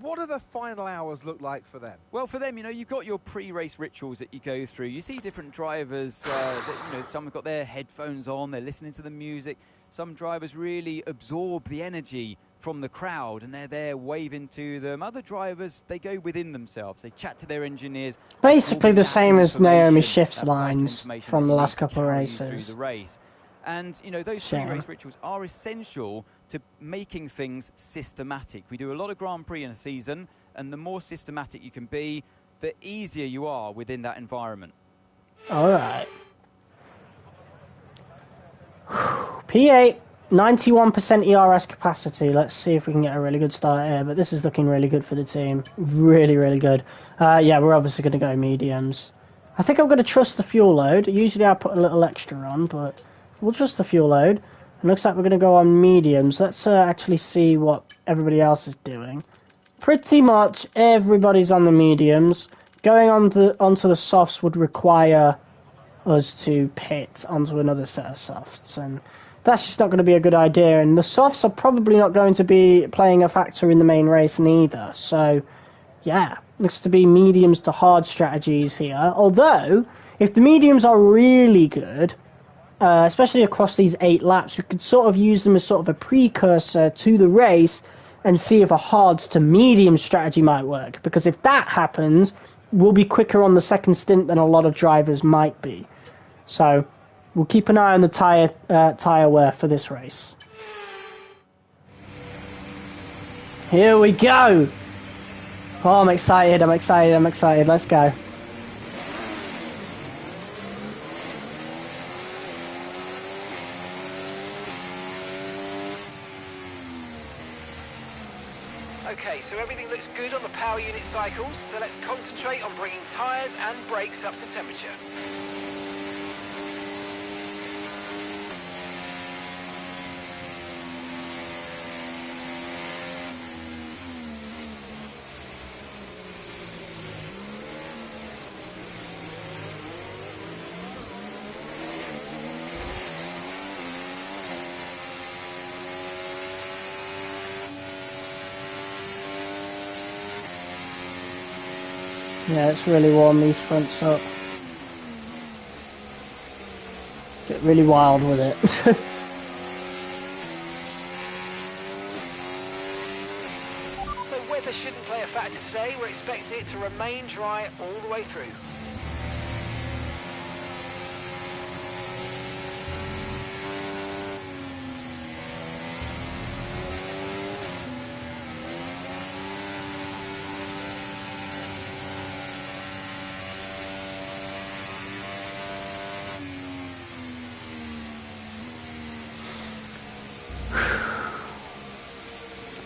What do the final hours look like for them? Well, for them, you know, you've got your pre-race rituals that you go through. You see different drivers, that, you know, some have got their headphones on, they're listening to the music. Some drivers really absorb the energy from the crowd and they're there waving to them. Other drivers, they go within themselves. They chat to their engineers. Basically the same as Naomi Schiff's that vital lines information from that the you last need to couple of carry you races. through the race. And, you know, those Shame. pre-race rituals are essential to making things systematic. We do a lot of Grand Prix in a season, and the more systematic you can be, the easier you are within that environment. All right. P8, 91% ERS capacity. Let's see if we can get a really good start here, but this is looking really good for the team. Really, really good. Yeah, we're obviously going to go mediums. I think I'm going to trust the fuel load. Usually I put a little extra on, but we'll trust the fuel load. It looks like we're going to go on mediums. Let's actually see what everybody else is doing. Pretty much everybody's on the mediums. Going onto the softs would require us to pit onto another set of softs, and that's just not going to be a good idea. And the softs are probably not going to be playing a factor in the main race neither. So, yeah, looks to be mediums to hard strategies here. Although, if the mediums are really good, especially across these 8 laps, we could sort of use them as sort of a precursor to the race and see if a hards to medium strategy might work. Because if that happens, we'll be quicker on the second stint than a lot of drivers might be. So we'll keep an eye on the tyre wear for this race. Here we go. Oh, I'm excited, I'm excited, I'm excited. Let's go. Okay, so everything looks good on the power unit cycles, so let's concentrate on bringing tyres and brakes up to temperature. Yeah, it's really warm these fronts up. Get really wild with it. So weather shouldn't play a factor today. We're expecting it to remain dry all the way through.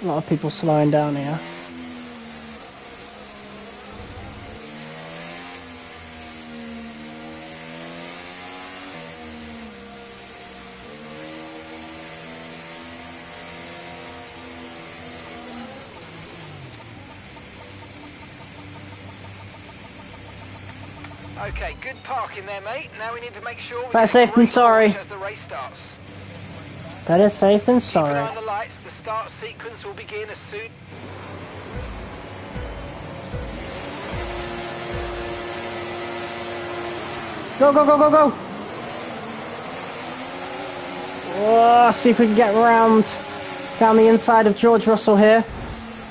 A lot of people slowing down here. Okay, good parking there, mate. Now we need to make sure we Better get safe than great sorry. launch as the race starts. Better safe than Keep an sorry. eye on the lights. The start sequence will begin as soon. Go, go, go, go, go! Oh, see if we can get around down the inside of George Russell here.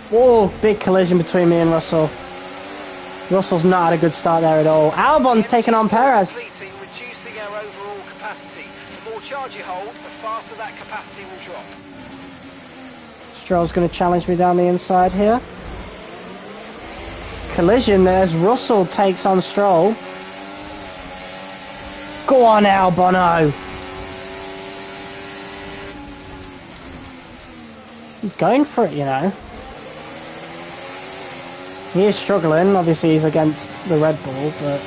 Whoa, big collision between me and Russell. Russell's not had a good start there at all. Albon's taking on Perez. Reducing our overall capacity. The more charge you hold, the faster that capacity will drop. Stroll's going to challenge me down the inside here. Collision there as Russell takes on Stroll. Go on, Albon. He's going for it, you know. He is struggling. Obviously, he's against the Red Bull, but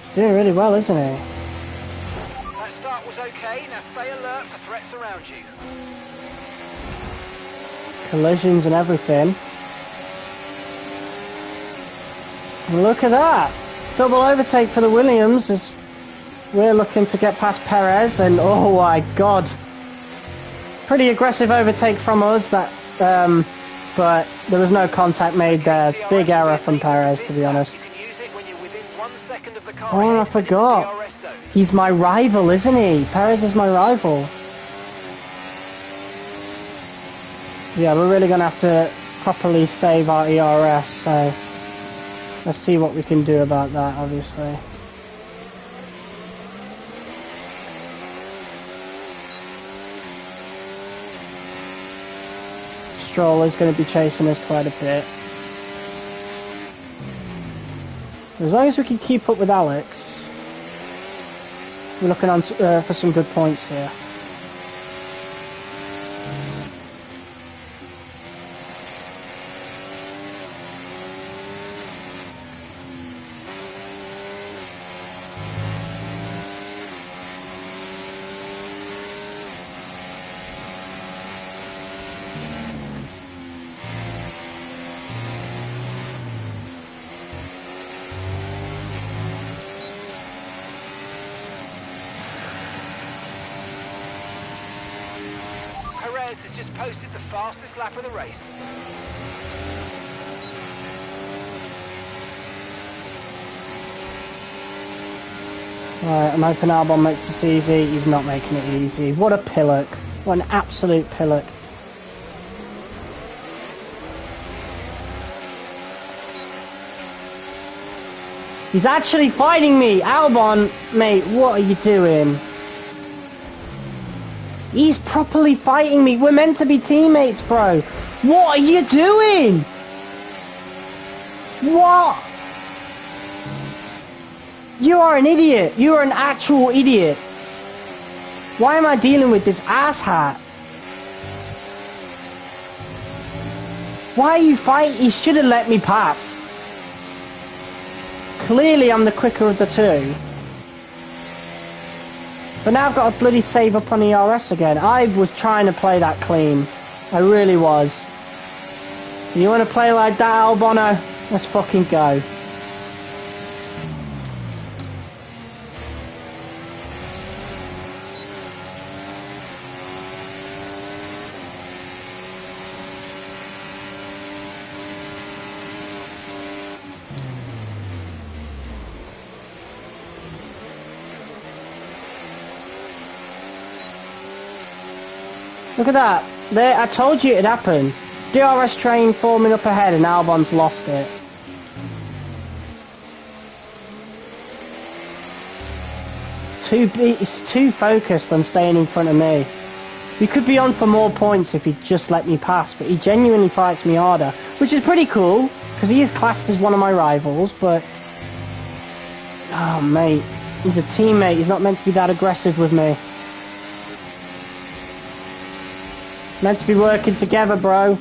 he's doing really well, isn't he? That start was okay. Now stay alert for threats around you. Collisions and everything. And look at that. Double overtake for the Williams as we're looking to get past Perez, and oh my god. Pretty aggressive overtake from us, that but there was no contact made there. Big error from Perez, to be honest. Oh, I forgot. He's my rival, isn't he? Perez is my rival. Yeah, we're really going to have to properly save our ERS, so let's see what we can do about that, obviously. Stroll is going to be chasing us quite a bit. As long as we can keep up with Alex, we're looking on for some good points here. Perez has just posted the fastest lap of the race. Right, I'm hoping Albon makes this easy. He's not making it easy. What a pillock. What an absolute pillock. He's actually fighting me! Albon, mate, what are you doing? He's properly fighting me. We're meant to be teammates, bro. What are you doing? What? You are an idiot. You are an actual idiot. Why am I dealing with this asshat? Why are you fighting? He should have let me pass. Clearly I'm the quicker of the two. But now I've got to bloody save up on ERS again. I was trying to play that clean. I really was. You want to play like that, Albon? Let's fucking go. Look at that. There, I told you it'd happen. DRS train forming up ahead and Albon's lost it. He's too focused on staying in front of me. We could be on for more points if he'd just let me pass, but he genuinely fights me harder, which is pretty cool, because he is classed as one of my rivals, but... Oh, mate. He's a teammate. He's not meant to be that aggressive with me. Meant to be working together, bro.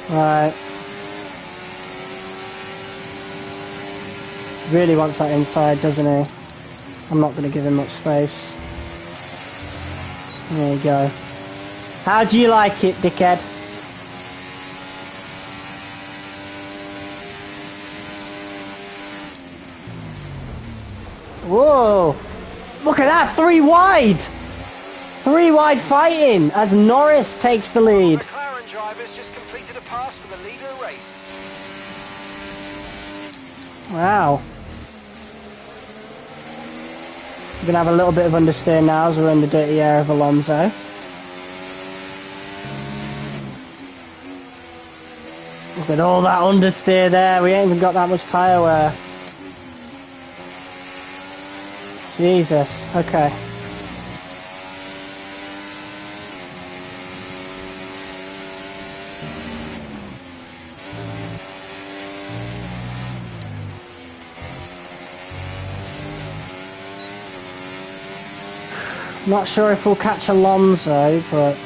Right. Really wants that inside, doesn't he? I'm not going to give him much space. There you go. How do you like it, dickhead? Whoa! Look at that! 3 wide! 3 wide fighting as Norris takes the lead. McLaren drivers just completed a pass for the leader of the race. Wow. We're going to have a little bit of understeer now as we're in the dirty air of Alonso. Look at all that understeer there. We ain't even got that much tyre wear. Jesus. Okay. Not sure if we'll catch Alonso, but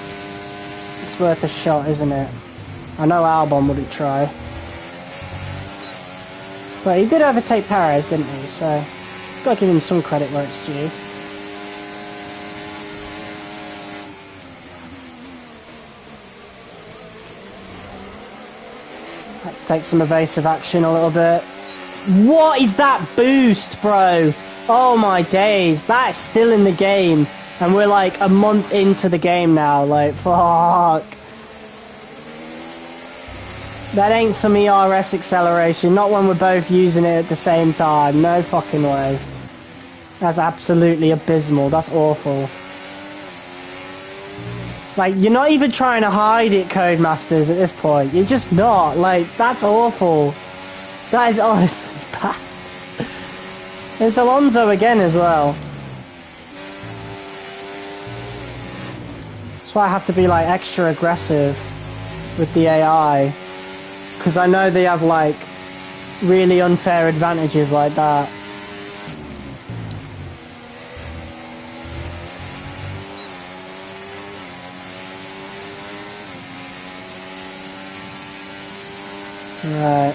it's worth a shot, isn't it? I know Albon wouldn't try. But he did overtake Perez, didn't he? So, gotta give him some credit where it's due. Let's take some evasive action a little bit. What is that boost, bro? Oh my days, that's still in the game. And we're like a month into the game now, like, fuck. That ain't some ERS acceleration, not when we're both using it at the same time. No fucking way. That's absolutely abysmal, that's awful. Like, you're not even trying to hide it, Codemasters, at this point. You're just not, like, that's awful. That is honestly bad. It's Alonso again as well. That's why I have to be like extra aggressive with the AI, because I know they have like really unfair advantages like that. Right.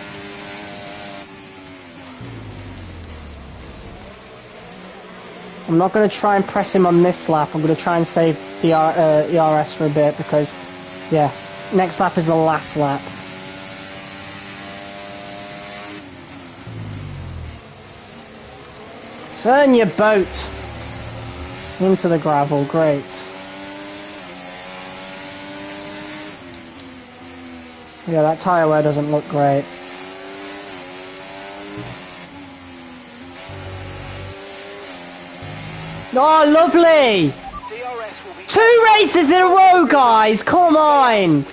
I'm not going to try and press him on this lap. I'm going to try and save the ERS for a bit because, yeah, next lap is the last lap. Turn your boat into the gravel. Great. Yeah, that tyre wear doesn't look great. Oh, lovely! 2 races in a row, guys! Come on!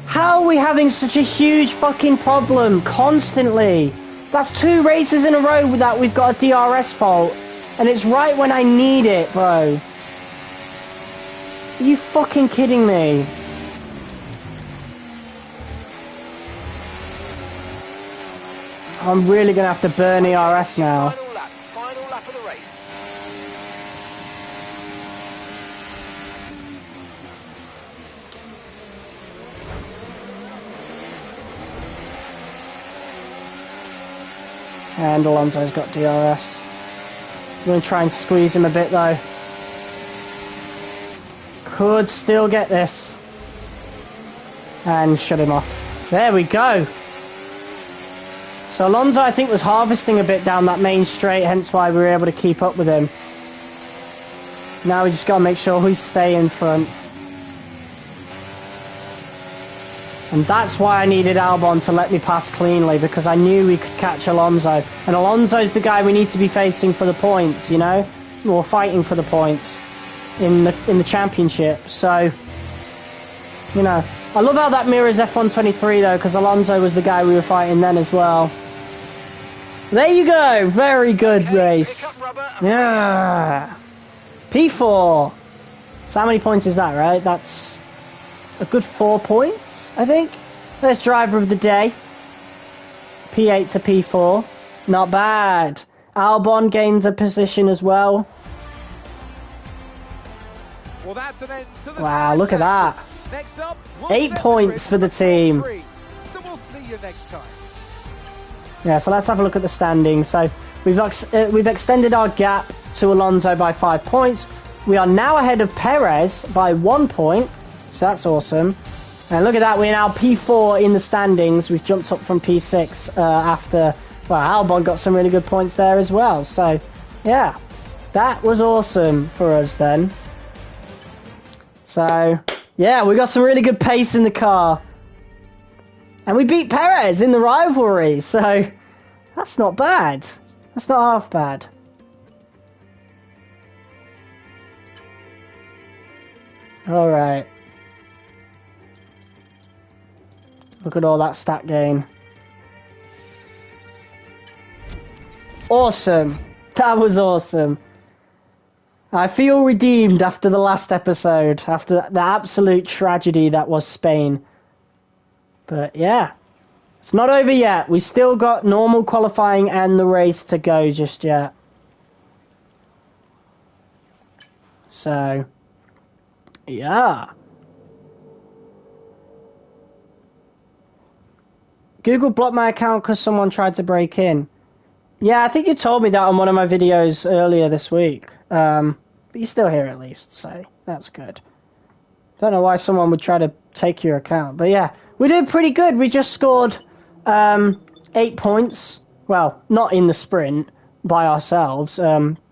How are we having such a huge fucking problem constantly? That's 2 races in a row that we've got a DRS fault. And it's right when I need it, bro. Are you fucking kidding me? I'm really going to have to burn ERS now. Final lap of the race. And Alonso's got DRS. I'm going to try and squeeze him a bit though. Could still get this. And shut him off. There we go. So Alonso, I think, was harvesting a bit down that main straight, hence why we were able to keep up with him. Now we just got to make sure we stay in front. And that's why I needed Albon to let me pass cleanly, because I knew we could catch Alonso. And Alonso's the guy we need to be facing for the points, you know? Or fighting for the points in the championship. So, you know. I love how that mirrors F123 though, because Alonso was the guy we were fighting then as well. There you go! Very good race. Yeah. P4. So how many points is that, right? That's a good 4 points, I think. There's driver of the day. P8 to P4. Not bad. Albon gains a position as well. Well, that's an end to the wow, look at that. Next up, 8 points for the team. So we'll see you next time. Yeah, so let's have a look at the standings. So we've extended our gap to Alonso by 5 points. We are now ahead of Perez by 1 point. So that's awesome. And look at that, we're now P4 in the standings. We've jumped up from P6 after, well, Albon got some really good points there as well. So, yeah, that was awesome for us then. So, yeah, we got some really good pace in the car. And we beat Perez in the rivalry. So, that's not bad. That's not half bad. All right. Look at all that stat gain. Awesome. That was awesome. I feel redeemed after the last episode, after the absolute tragedy that was Spain. But yeah, it's not over yet. We still got normal qualifying and the race to go just yet. So, yeah. Google blocked my account because someone tried to break in. Yeah, I think you told me that on one of my videos earlier this week. But you're still here at least, so that's good. Don't know why someone would try to take your account. But yeah, we did pretty good. We just scored 8 points. Well, not in the sprint by ourselves,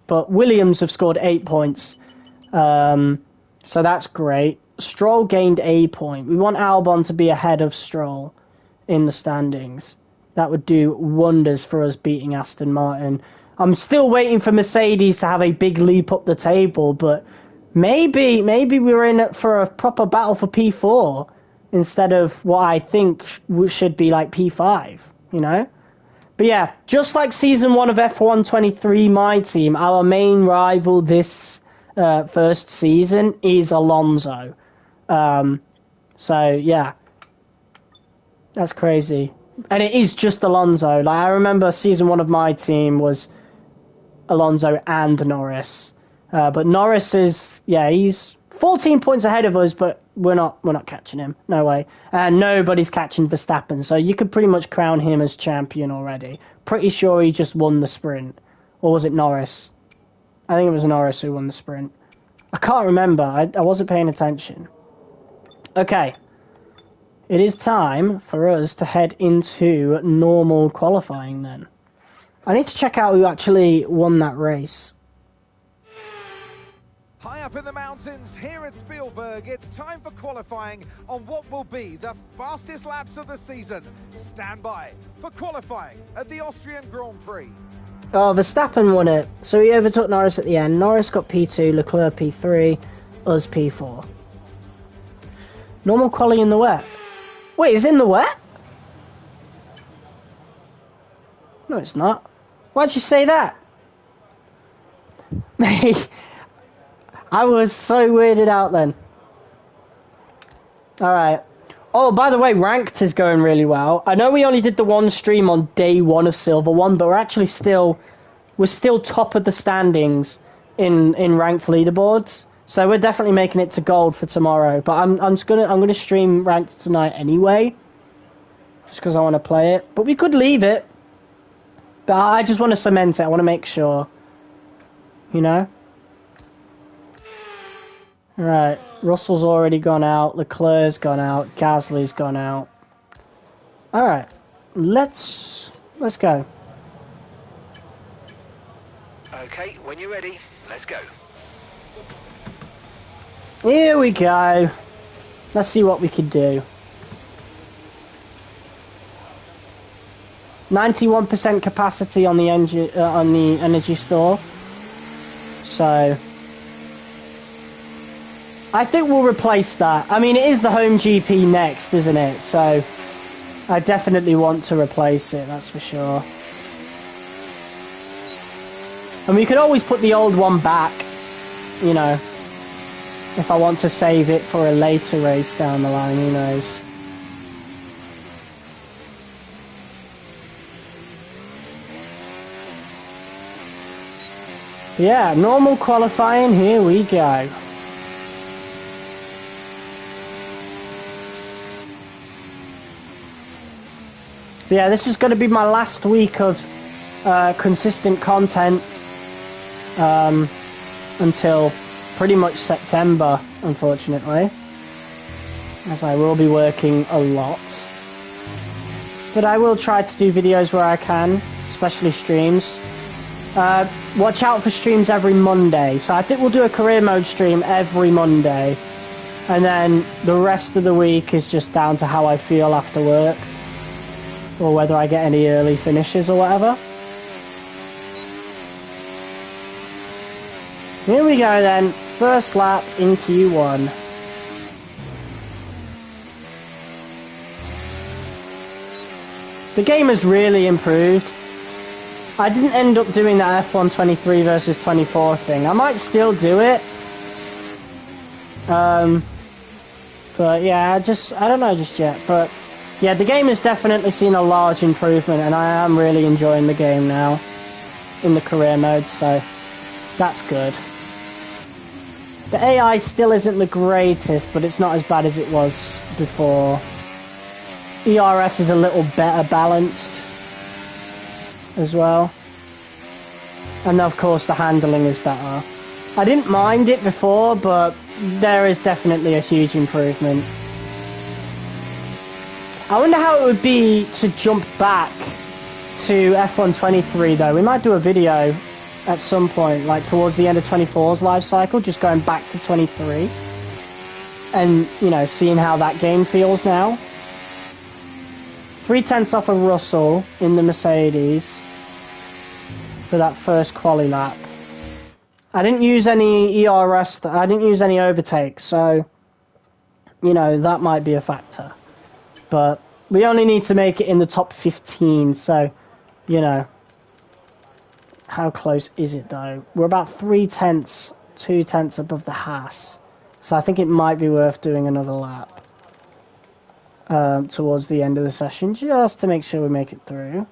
but Williams have scored 8 points. So that's great. Stroll gained a point. We want Albon to be ahead of Stroll in the standings. That would do wonders for us beating Aston Martin. I'm still waiting for Mercedes to have a big leap up the table, but maybe we're in it for a proper battle for P4 instead of what I think should be like P5, you know? But yeah, just like Season 1 of F123 MyTeam, our main rival this first season is Alonso. So yeah, that's crazy. And it is just Alonso. Like, I remember Season 1 of MyTeam was Alonso and Norris. But Norris is, yeah, he's 14 points ahead of us, but we're not catching him. No way. And nobody's catching Verstappen, so you could pretty much crown him as champion already. Pretty sure he just won the sprint. Or was it Norris? I think it was Norris who won the sprint. I can't remember. I wasn't paying attention. Okay. It is time for us to head into normal qualifying then. I need to check out who actually won that race. High up in the mountains here at Spielberg, it's time for qualifying on what will be the fastest laps of the season. Stand by for qualifying at the Austrian Grand Prix. Oh, Verstappen won it. So he overtook Norris at the end. Norris got P2, Leclerc P3, us P4. Normal quali in the wet. Wait, it's in the wet? No, it's not. Why'd you say that? Mate, I was so weirded out then. Alright. Oh, by the way, Ranked is going really well. I know we only did the one stream on day 1 of Silver 1, but we're still top of the standings in Ranked leaderboards. So we're definitely making it to gold for tomorrow. But I'm gonna stream Ranked tonight anyway, just because I want to play it. But we could leave it. But I just want to cement it. I want to make sure. You know. Right. Russell's already gone out. Leclerc's gone out. Gasly's gone out. All right. Let's go. Okay, when you're ready, let's go. Here we go. Let's see what we can do. 91% capacity on the energy store. So I think we'll replace that. I mean, it is the home GP next, isn't it? So I definitely want to replace it, that's for sure. And we could always put the old one back, you know, if I want to save it for a later race down the line, who knows. Yeah, normal qualifying, here we go. Yeah, this is going to be my last week of consistent content until pretty much September, unfortunately, as I will be working a lot. But I will try to do videos where I can, especially streams. Watch out for streams every Monday. So I think we'll do a career mode stream every Monday. And then the rest of the week is just down to how I feel after work. Or whether I get any early finishes or whatever. Here we go then. First lap in Q1. The game has really improved. I didn't end up doing that F1 23 versus 24 thing. I might still do it. But yeah, I don't know just yet. But yeah, the game has definitely seen a large improvement, and I am really enjoying the game now in the career mode, so that's good. The AI still isn't the greatest, but it's not as bad as it was before. ERS is a little better balanced as well, and of course the handling is better. I didn't mind it before, but there is definitely a huge improvement. I wonder how it would be to jump back to F1 23 though. We might do a video at some point, like towards the end of 24's life cycle, just going back to 23 and, you know, seeing how that game feels now. 3/10 off of Russell in the Mercedes for that first quali lap. I didn't use any ERS, I didn't use any overtakes, so, you know, that might be a factor. But we only need to make it in the top 15, so, you know, how close is it though? We're about 3/10, 2/10 above the Haas, so I think it might be worth doing another lap towards the end of the session, just to make sure we make it through.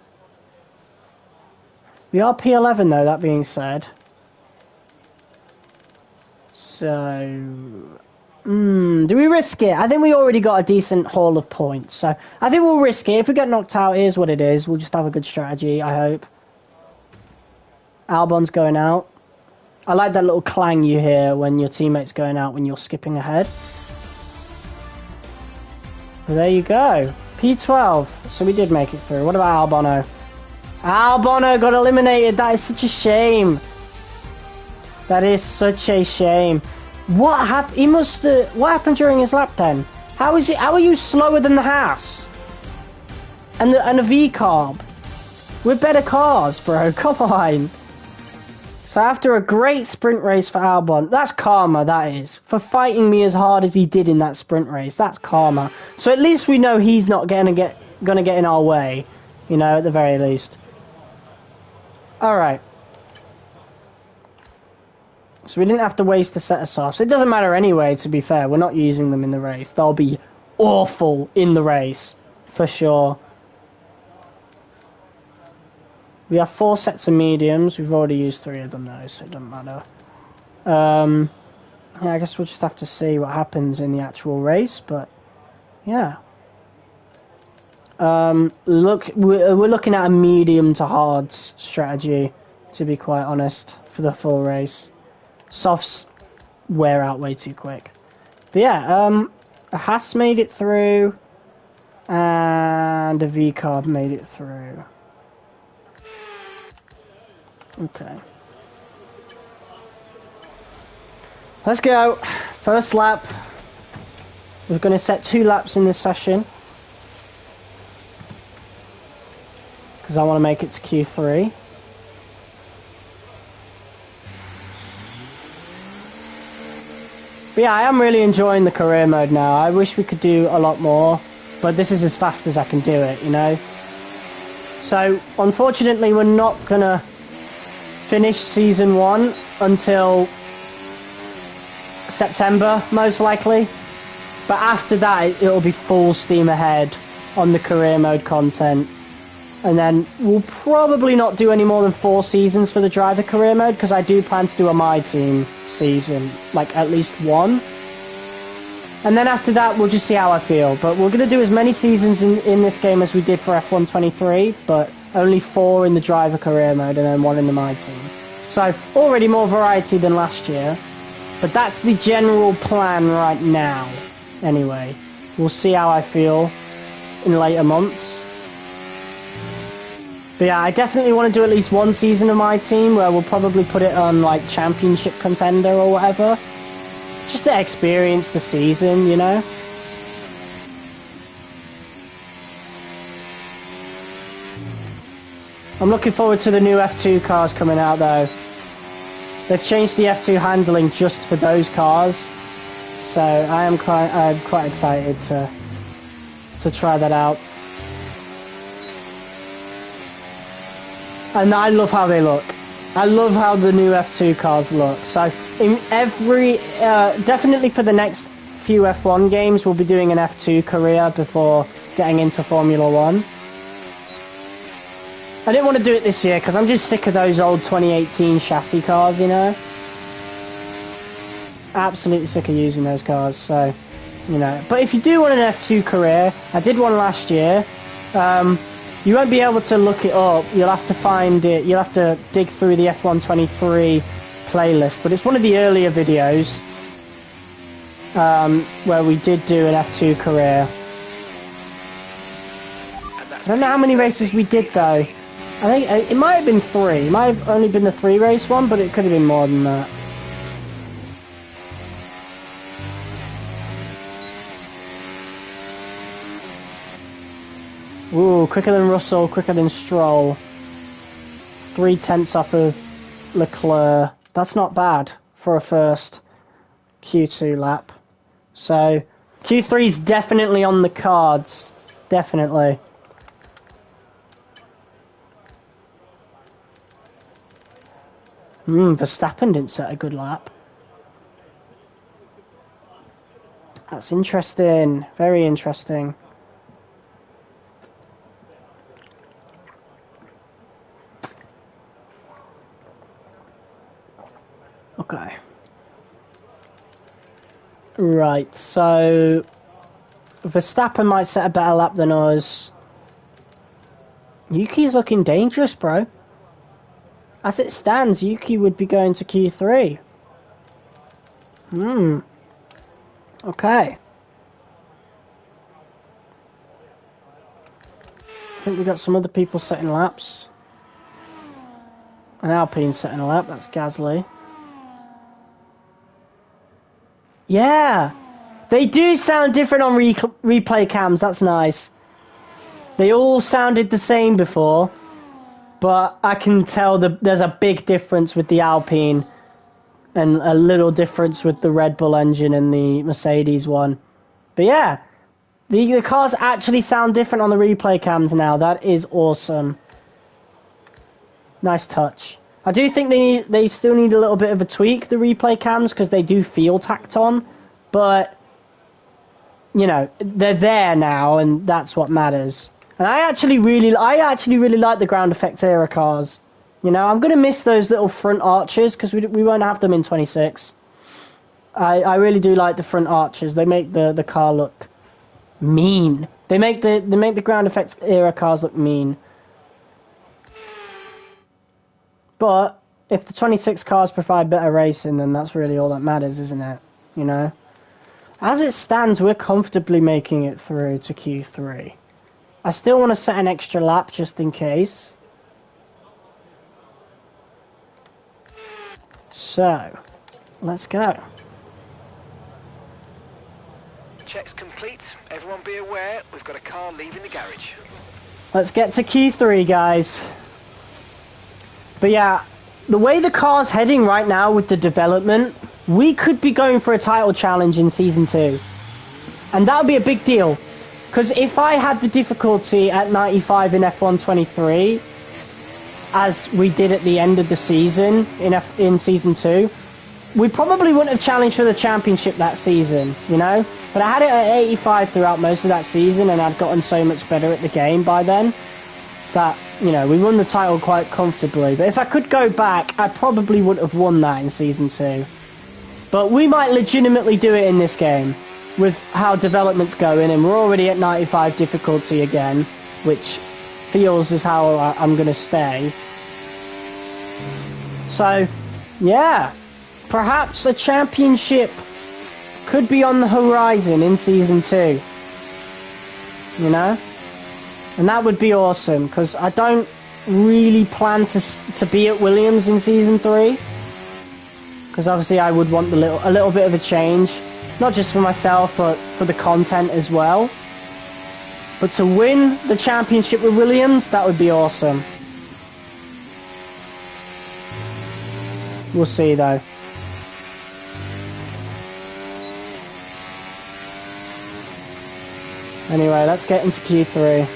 We are P11 though, that being said. So, do we risk it? I think we already got a decent haul of points, so I think we'll risk it. If we get knocked out, here's what it is. We'll just have a good strategy, I hope. Albon's going out. I like that little clang you hear when your teammate's going out when you're skipping ahead. Well, there you go. P12. So we did make it through. What about Albon? Albon got eliminated. That is such a shame. That is such a shame. What happened? He must. What happened during his lap then? How is it? How are you slower than the Haas? And a V carb? We're better cars, bro. Come on. So after a great sprint race for Albon, that's karma, that is. For fighting me as hard as he did in that sprint race, that's karma. So at least we know he's not gonna get in our way, you know, at the very least. Alright. So we didn't have to waste to set us off. So it doesn't matter anyway, to be fair. We're not using them in the race. They'll be awful in the race, for sure. We have 4 sets of mediums. We've already used 3 of them now, so it doesn't matter. Yeah, I guess we'll just have to see what happens in the actual race, but yeah. Look, we're looking at a medium to hard strategy, to be quite honest, for the full race. Softs wear out way too quick. But yeah, a Haas made it through, and a V-carb made it through. Okay. Let's go. First lap. We're going to set 2 laps in this session, because because I want to make it to Q3. But yeah, I am really enjoying the career mode now. I wish we could do a lot more, but this is as fast as I can do it, you know? So, unfortunately, we're not going to finish Season 1 until September, most likely. But after that, it'll be full steam ahead on the career mode content. And then we'll probably not do any more than 4 seasons for the driver career mode, because I do plan to do a MyTeam season, like at least 1. And then after that, we'll just see how I feel. But we're going to do as many seasons in this game as we did for F1 23, but only 4 in the driver career mode and then 1 in the MyTeam. So, already more variety than last year. But that's the general plan right now. Anyway, we'll see how I feel in later months. But yeah, I definitely want to do at least 1 season of MyTeam where we'll probably put it on like Championship Contender or whatever. Just to experience the season, you know? I'm looking forward to the new F2 cars coming out though. They've changed the F2 handling just for those cars. So I'm quite excited to try that out. And I love how they look. I love how the new F2 cars look. So in every, definitely for the next few F1 games, we'll be doing an F2 career before getting into Formula 1. I didn't want to do it this year because I'm just sick of those old 2018 chassis cars, you know. Absolutely sick of using those cars, so, you know. But if you do want an F2 career, I did one last year. You won't be able to look it up. You'll have to find it. You'll have to dig through the F1 23 playlist. But it's one of the earlier videos where we did do an F2 career. I don't know how many races we did though. I think it might have been 3. It might have only been the 3 race one, but it could have been more than that. Ooh, quicker than Russell, quicker than Stroll. 3/10 off of Leclerc. That's not bad for a first Q2 lap. So, Q3 is definitely on the cards. Definitely. Verstappen didn't set a good lap. That's interesting. Very interesting. Okay. Right, so Verstappen might set a better lap than us. Yuki's looking dangerous, bro. As it stands, Yuki would be going to Q3. Okay. I think we got some other people setting laps. An Alpine setting a lap, that's Gasly. Yeah! They do sound different on replay cams, that's nice. They all sounded the same before, but I can tell there's a big difference with the Alpine and a little difference with the Red Bull engine and the Mercedes one. But yeah, the cars actually sound different on the replay cams now. That is awesome. Nice touch. I do think they still need a little bit of a tweak, the replay cams, because they do feel tacked on. But, you know, they're there now, and that's what matters. And I actually really like the ground effect era cars. You know, I'm going to miss those little front arches, because we won't have them in 26. I really do like the front arches. They make the car look mean. They make the ground effects era cars look mean. But if the 26 cars provide better racing, then that's really all that matters, isn't it? You know? As it stands, we're comfortably making it through to Q3. I still want to set an extra lap just in case. So, let's go. Checks complete. Everyone be aware, we've got a car leaving the garage. Let's get to Q3, guys. But yeah, the way the car's heading right now with the development, we could be going for a title challenge in Season 2. And that would be a big deal. Because if I had the difficulty at 95 in F1 23, as we did at the end of the season in Season 2, we probably wouldn't have challenged for the championship that season, you know? But I had it at 85 throughout most of that season, and I'd gotten so much better at the game by then that, you know, we won the title quite comfortably. But if I could go back, I probably would have won that in Season 2. But we might legitimately do it in this game with how development's going, and we're already at 95 difficulty again, which feels as how I'm going to stay. So, yeah, perhaps a championship could be on the horizon in Season 2, you know? And that would be awesome, because I don't really plan to be at Williams in Season 3, because obviously I would want a little bit of a change, not just for myself, but for the content as well. But to win the championship with Williams, that would be awesome. We'll see, though. Anyway, let's get into Q3.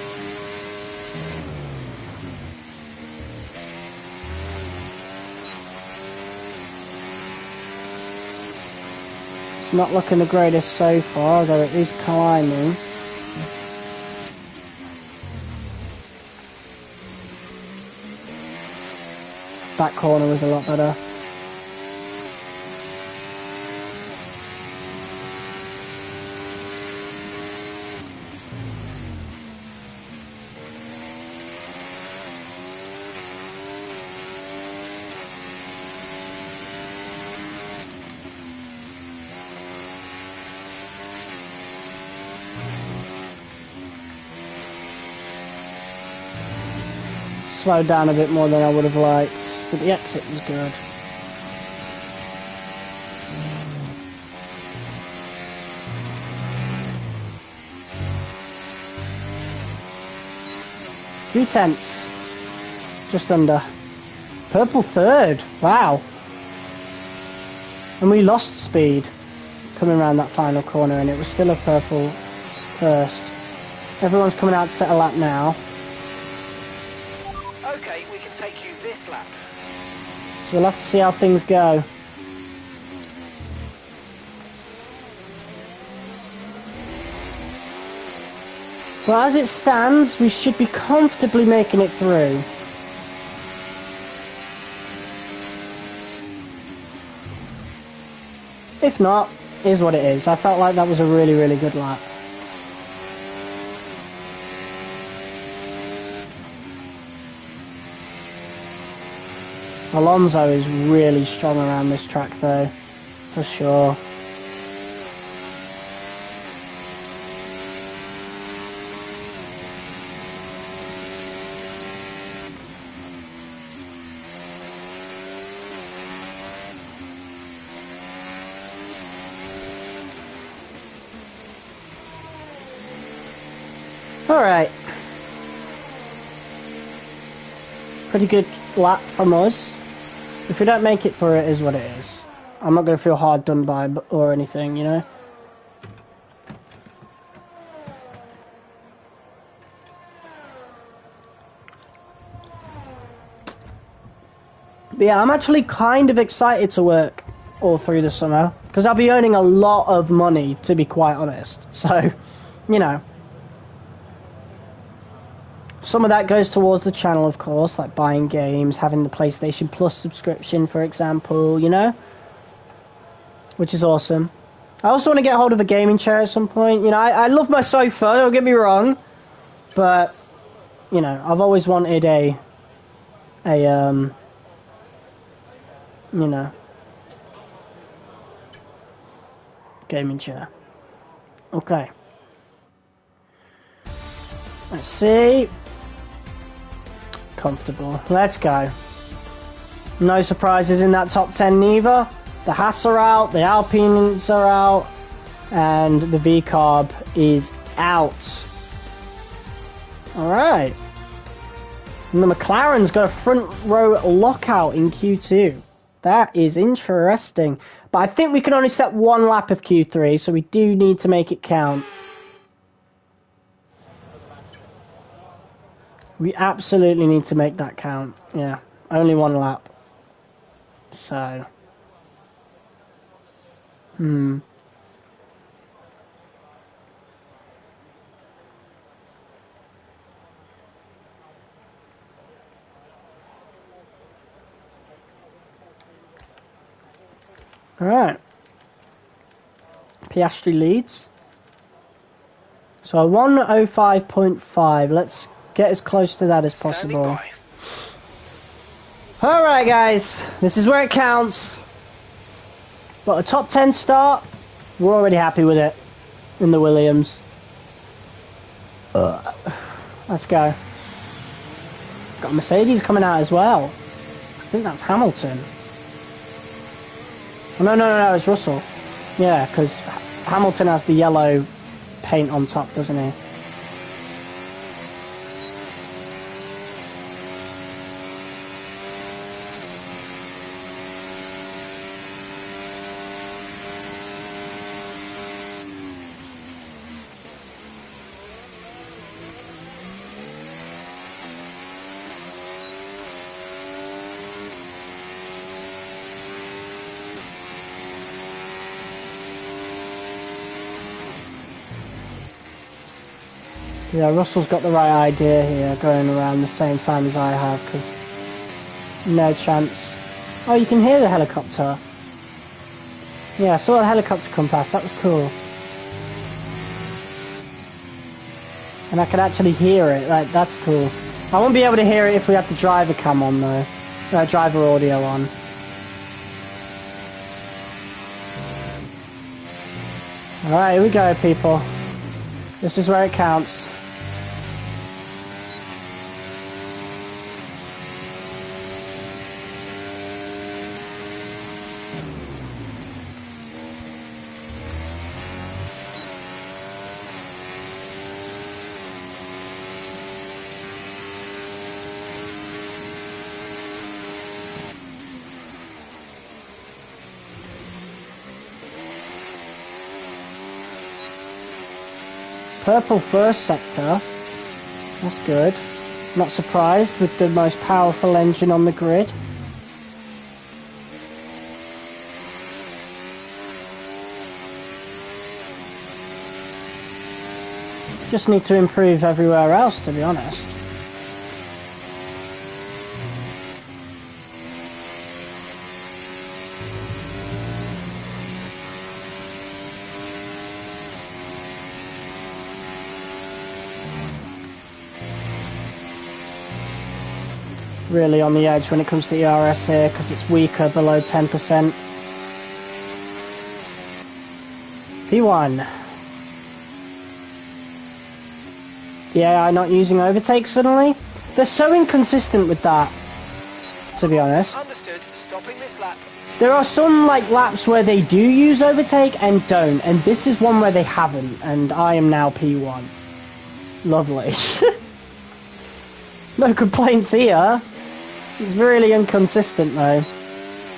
It's not looking the greatest so far, though it is climbing. Back corner was a lot better. Slowed down a bit more than I would have liked, but the exit was good. Three tenths, just under. Purple third, wow. And we lost speed coming around that final corner, and it was still a purple first. Everyone's coming out to set a lap now. Okay, we can take you this lap. So we'll have to see how things go. Well, as it stands, we should be comfortably making it through. If not, is what it is. I felt like that was a really, really good lap. Alonso is really strong around this track though, for sure. Alright. Pretty good lap from us. If we don't make it through, it is what it is. I'm not going to feel hard done by or anything, you know? But yeah, I'm actually kind of excited to work all through the summer, because I'll be earning a lot of money, to be quite honest. So, you know. Some of that goes towards the channel, of course, like buying games, having the PlayStation Plus subscription, for example, you know? Which is awesome. I also want to get hold of a gaming chair at some point. You know, I love my sofa, don't get me wrong. But, you know, I've always wanted a you know, gaming chair. Okay. Let's see. Comfortable. Let's go. No surprises in that top 10 neither. The Haas are out, the Alpines are out, and the V-Carb is out. Alright. And the McLaren's got a front row lockout in Q2. That is interesting. But I think we can only set one lap of Q3, so we do need to make it count. We absolutely need to make that count. Yeah, only one lap. So. Alright. Piastri leads. So 105.5. Let's get as close to that as possible. Alright guys, this is where it counts. But a top 10 start, we're already happy with it in the Williams. Let's go. Got a Mercedes coming out as well. I think that's Hamilton. Oh, no, it's Russell. Yeah, because Hamilton has the yellow paint on top, doesn't he? Yeah, Russell's got the right idea here, going around the same time as I have, because no chance. Oh, you can hear the helicopter. Yeah, I saw the helicopter come past, that was cool. And I can actually hear it, like, that's cool. I won't be able to hear it if we have the driver cam on, though. Driver audio on. Alright, here we go, people. This is where it counts. Purple first sector. That's good. Not surprised with the most powerful engine on the grid. Just need to improve everywhere else, to be honest. Really on the edge when it comes to DRS here because it's weaker below 10%. P1. The AI not using overtakes suddenly? They're so inconsistent with that, to be honest. Understood. Stopping this lap. There are some like laps where they do use overtake and don't, and this is one where they haven't, and I am now P1. Lovely. No complaints here. It's really inconsistent though.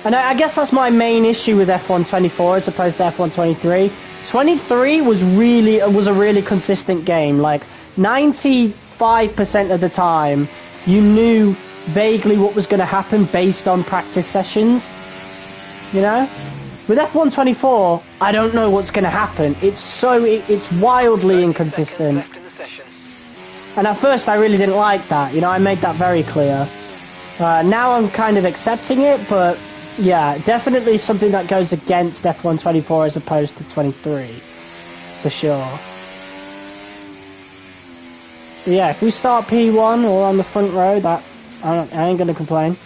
And I guess that's my main issue with F1 24 as opposed to F1 23. 23 was a really consistent game. Like 95% of the time you knew vaguely what was going to happen based on practice sessions. You know? With F1 24, I don't know what's going to happen. It's wildly inconsistent. Left in the session. And at first I really didn't like that. You know, I made that very clear. Now I'm kind of accepting it, but yeah, definitely something that goes against F1 24 as opposed to 23, for sure. But yeah, if we start P1 or on the front row, that I ain't gonna complain.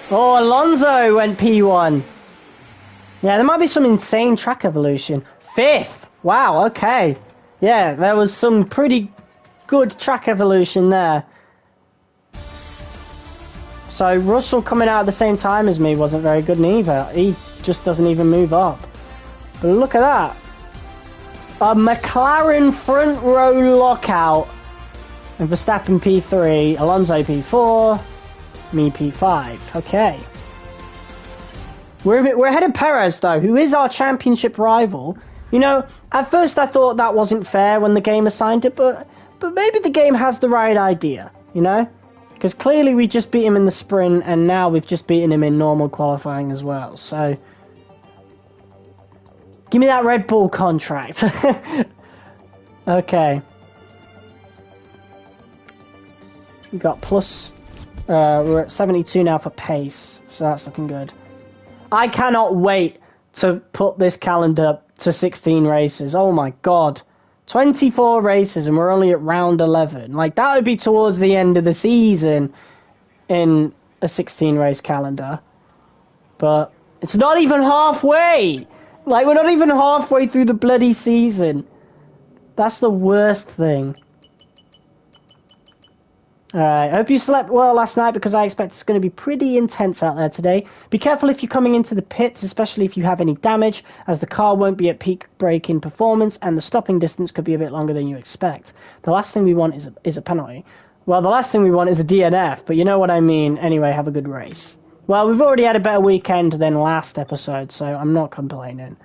Oh, Alonso went P1. Yeah, there might be some insane track evolution. 5th. Wow, okay. Yeah, there was some pretty good track evolution there. So Russell coming out at the same time as me wasn't very good neither. He just doesn't even move up. But look at that. A McLaren front row lockout. And Verstappen P3, Alonso P4, me P5. Okay. We're ahead of Perez, though, who is our championship rival. You know, at first I thought that wasn't fair when the game assigned it, but maybe the game has the right idea, you know? Because clearly we just beat him in the sprint, and now we've just beaten him in normal qualifying as well, so... Give me that Red Bull contract. Okay. We got plus... we're at 72 now for pace, so that's looking good. I cannot wait to put this calendar to 16 races. Oh my god. 24 races and we're only at round 11. Like, that would be towards the end of the season in a 16 race calendar. But it's not even halfway. Like, we're not even halfway through the bloody season. That's the worst thing. Alright, I hope you slept well last night because I expect it's going to be pretty intense out there today. Be careful if you're coming into the pits, especially if you have any damage, as the car won't be at peak braking performance and the stopping distance could be a bit longer than you expect. The last thing we want is a penalty. Well, the last thing we want is a DNF, but you know what I mean. Anyway, have a good race. Well, we've already had a better weekend than last episode, so I'm not complaining.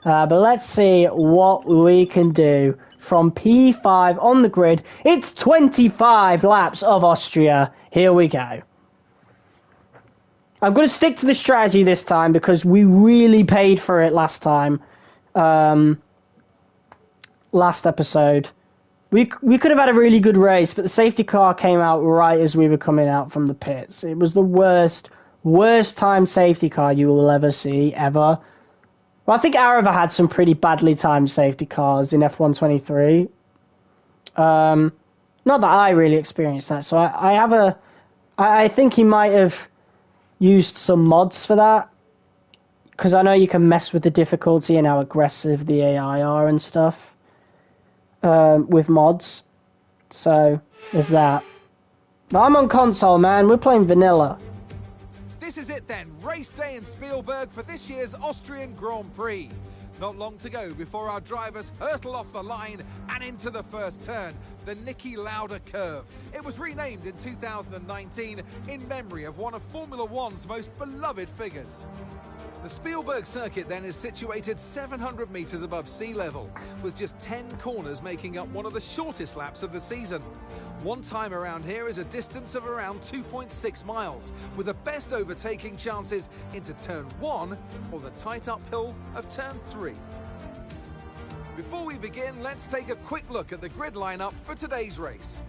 But let's see what we can do. From P5 on the grid, it's 25 laps of Austria. Here we go. I'm going to stick to the strategy this time because we really paid for it last time. Last episode. We could have had a really good race, but the safety car came out right as we were coming out from the pits. It was the worst timed safety car you will ever see, ever. Well, I think Arava had some pretty badly timed safety cars in F123. Not that I really experienced that, so I think he might have used some mods for that. Because I know you can mess with the difficulty and how aggressive the AI are and stuff with mods. So, there's that. But I'm on console, man. We're playing vanilla. This is it then, race day in Spielberg for this year's Austrian Grand Prix. Not long to go before our drivers hurtle off the line and into the first turn, the Niki Lauda curve. It was renamed in 2019 in memory of one of Formula One's most beloved figures. The Spielberg circuit then is situated 700 metres above sea level, with just 10 corners making up one of the shortest laps of the season. One time around here is a distance of around 2.6 miles, with the best overtaking chances into turn 1 or the tight uphill of turn 3. Before we begin, let's take a quick look at the grid lineup for today's race.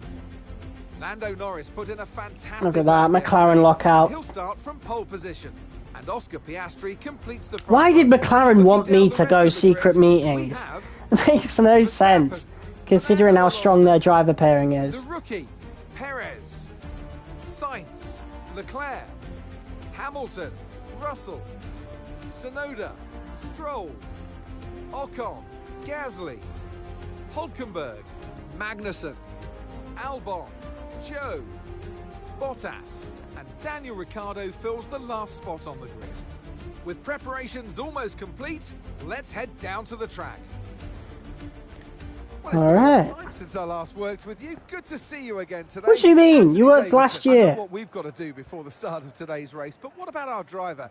Lando Norris put in a fantastic... Look at that, McLaren lockout. He'll start from pole position. And Oscar Piastri completes the front. Why did McLaren want me to go secret meetings? It makes no sense, considering how strong their driver pairing is. The rookie, Perez, Sainz, Leclerc, Hamilton, Russell, Tsunoda, Stroll, Ocon, Gasly, Hulkenberg, Magnussen, Albon, Joe, Bottas, and Daniel Ricciardo fills the last spot on the grid. With preparations almost complete, let's head down to the track. Well, all right. Time since I last worked with you. Good to see you again today. What do you mean? Anthony You worked Davidson, last I know year. what we've got to do before the start of today's race, but what about our driver?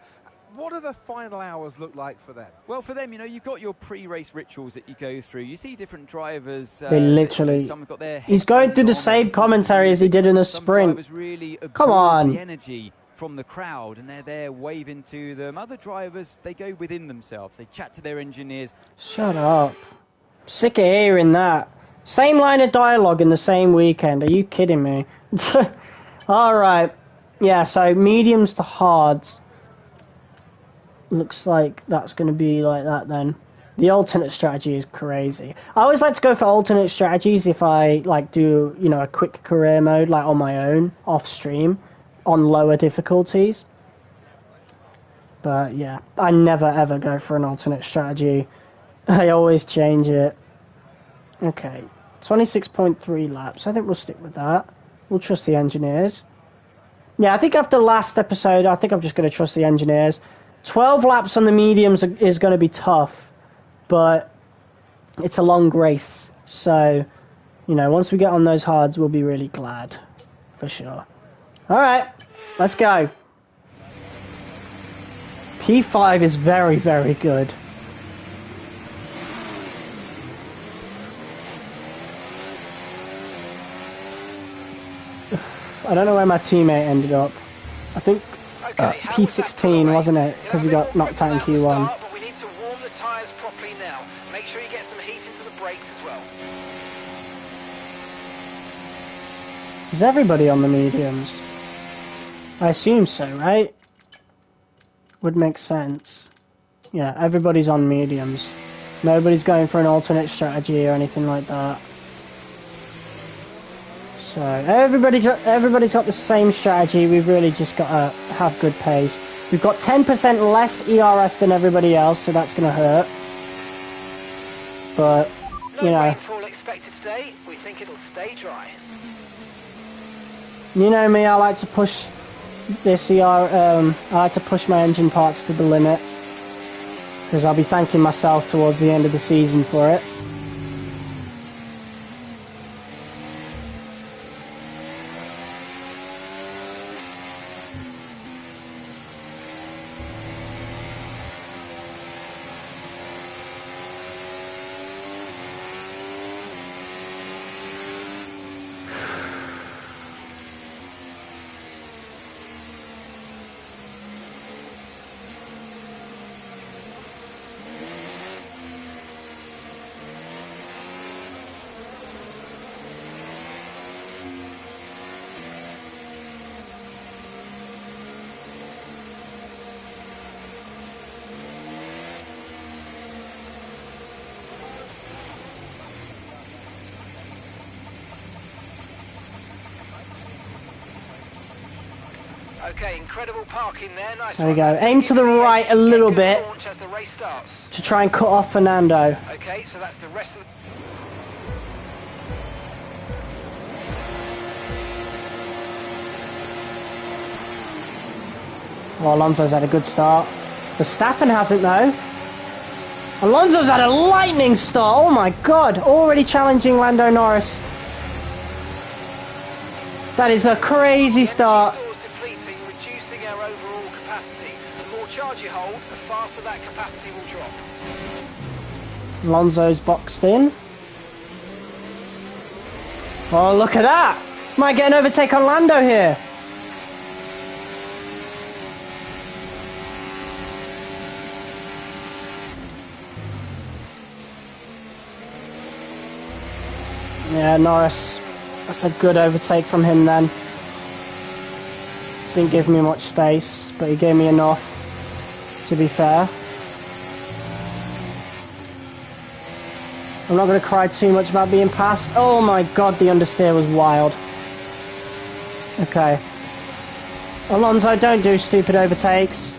What do the final hours look like for them? Well, for them, you know, you've got your pre-race rituals that you go through. You see different drivers. They literally... Some have got their He's going through the same commentary as he did in the sprint. Really Come on. the energy from the crowd, and they're there waving to them. Other drivers, they go within themselves. They chat to their engineers. Shut up. Sick of hearing that. Same line of dialogue in the same weekend. Are you kidding me? Alright. Yeah, so mediums to hards. Looks like that's going to be like that then. The alternate strategy is crazy. I always like to go for alternate strategies if I like do, you know, a quick career mode like on my own, off stream, on lower difficulties. But yeah, I never ever go for an alternate strategy. I always change it. Okay, 26.3 laps. I think we'll stick with that. We'll trust the engineers. Yeah, I think after last episode, I think I'm just going to trust the engineers. 12 laps on the mediums is going to be tough. but it's a long race. So, you know, once we get on those hards, we'll be really glad. For sure. Alright, let's go. P5 is very, very good. I don't know where my teammate ended up. I think P16, wasn't it? Because he got knocked out in Q1. But we need to warm the tyres properly now. Make sure you get some heat into the brakes as well. Is everybody on the mediums? I assume so, right? Would make sense. Yeah, everybody's on mediums. Nobody's going for an alternate strategy or anything like that. So everybody's got the same strategy. We've really just got to have good pace. We've got 10% less ERS than everybody else, so that's going to hurt. But you know, rainfall expected today. We think it'll stay dry. You know me, I like to push this I like to push my engine parts to the limit, because I'll be thanking myself towards the end of the season for it. Okay, incredible parking there. Nice. There we go. Aim to the right a little bit as the race starts. to try and cut off Fernando. Okay, so that's the rest of the... Well, Alonso's had a good start. Verstappen hasn't, though. Alonso's had a lightning start. Oh my god. Already challenging Lando Norris. That is a crazy start. Depleting, reducing our overall capacity. The more charge you hold, the faster that capacity will drop. Alonso's boxed in. Oh, look at that. Might get an overtake on Lando here. Yeah, Norris. That's a good overtake from him then. Didn't give me much space, but he gave me enough, to be fair. I'm not going to cry too much about being passed. Oh my god, the understeer was wild. Okay. Alonso, don't do stupid overtakes.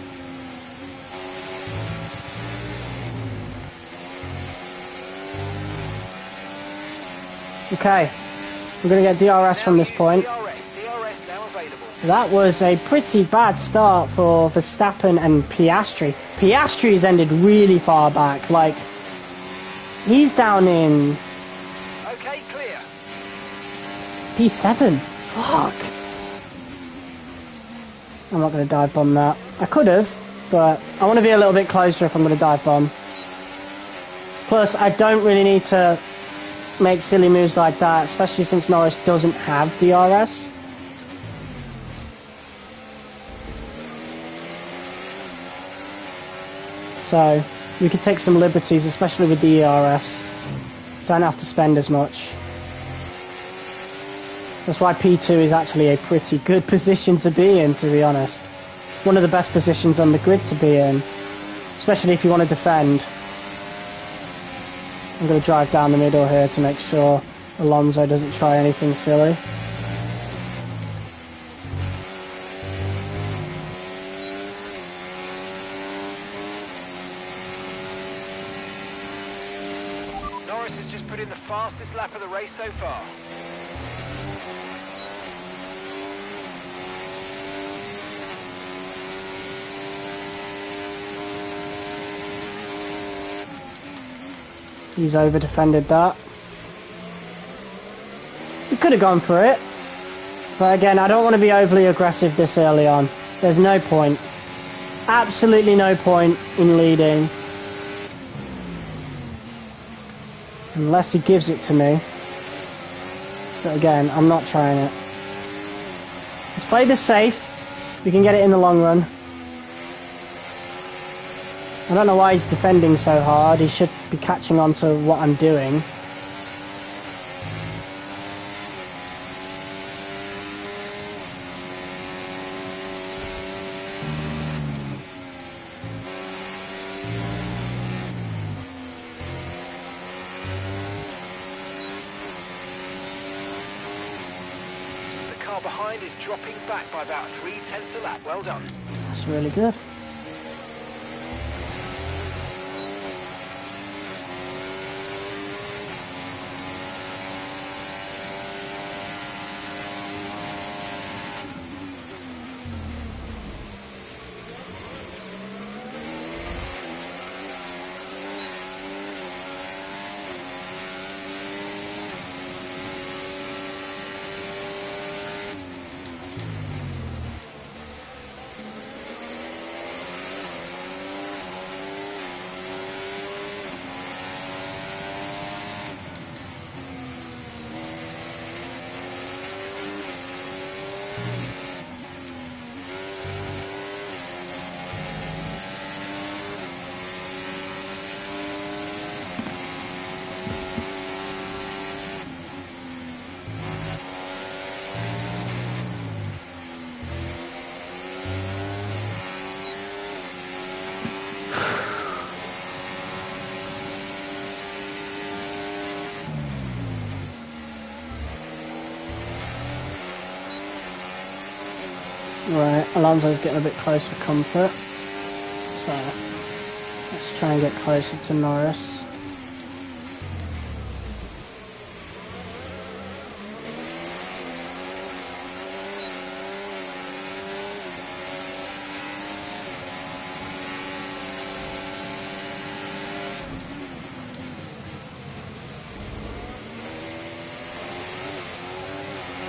Okay. We're going to get DRS from this point. DRS now available. That was a pretty bad start for Verstappen and Piastri. Piastri's ended really far back. Like, he's down in... Okay, clear. P7. Fuck. I'm not going to dive bomb that. I could have, but I want to be a little bit closer if I'm going to dive bomb. Plus, I don't really need to make silly moves like that, especially since Norris doesn't have DRS. So, we could take some liberties, especially with the ERS. Don't have to spend as much. That's why P2 is actually a pretty good position to be in, to be honest. One of the best positions on the grid to be in, especially if you want to defend. I'm going to drive down the middle here to make sure Alonso doesn't try anything silly. Norris has just put in the fastest lap of the race so far. He's over-defended that. He could have gone for it. But again, I don't want to be overly aggressive this early on. There's no point. Absolutely no point in leading. Unless he gives it to me. But again, I'm not trying it. Let's play this safe. We can get it in the long run. I don't know why he's defending so hard. He should be catching on to what I'm doing. Behind is dropping back by about 0.3 a lap. Well done. That's really good. Right, Alonso's getting a bit close for comfort. So, let's try and get closer to Norris.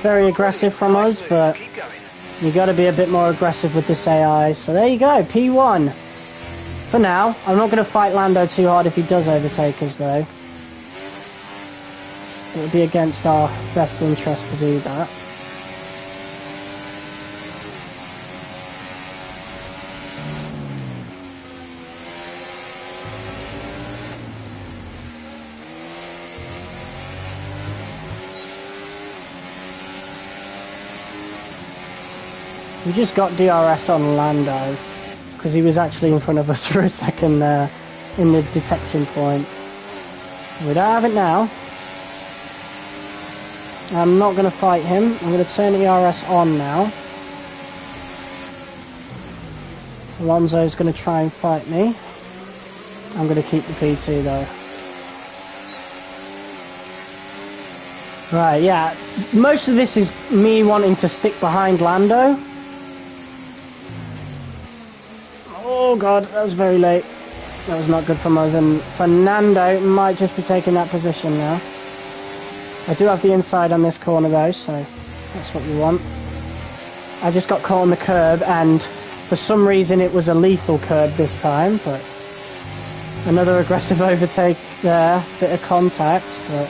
Very aggressive from us, but you got to be a bit more aggressive with this AI. So there you go, P1. For now, I'm not going to fight Lando too hard if he does overtake us though. It would be against our best interest to do that. We just got DRS on Lando because he was actually in front of us for a second there in the detection point. We don't have it now. I'm not going to fight him. I'm going to turn DRS on now. Alonso's going to try and fight me. I'm going to keep the P2 though. Right, yeah. Most of this is me wanting to stick behind Lando. Oh god, that was very late. That was not good from us, and Fernando might just be taking that position now. I do have the inside on this corner though, so that's what you want. I just got caught on the curb, and for some reason it was a lethal curb this time, but another aggressive overtake there, bit of contact, but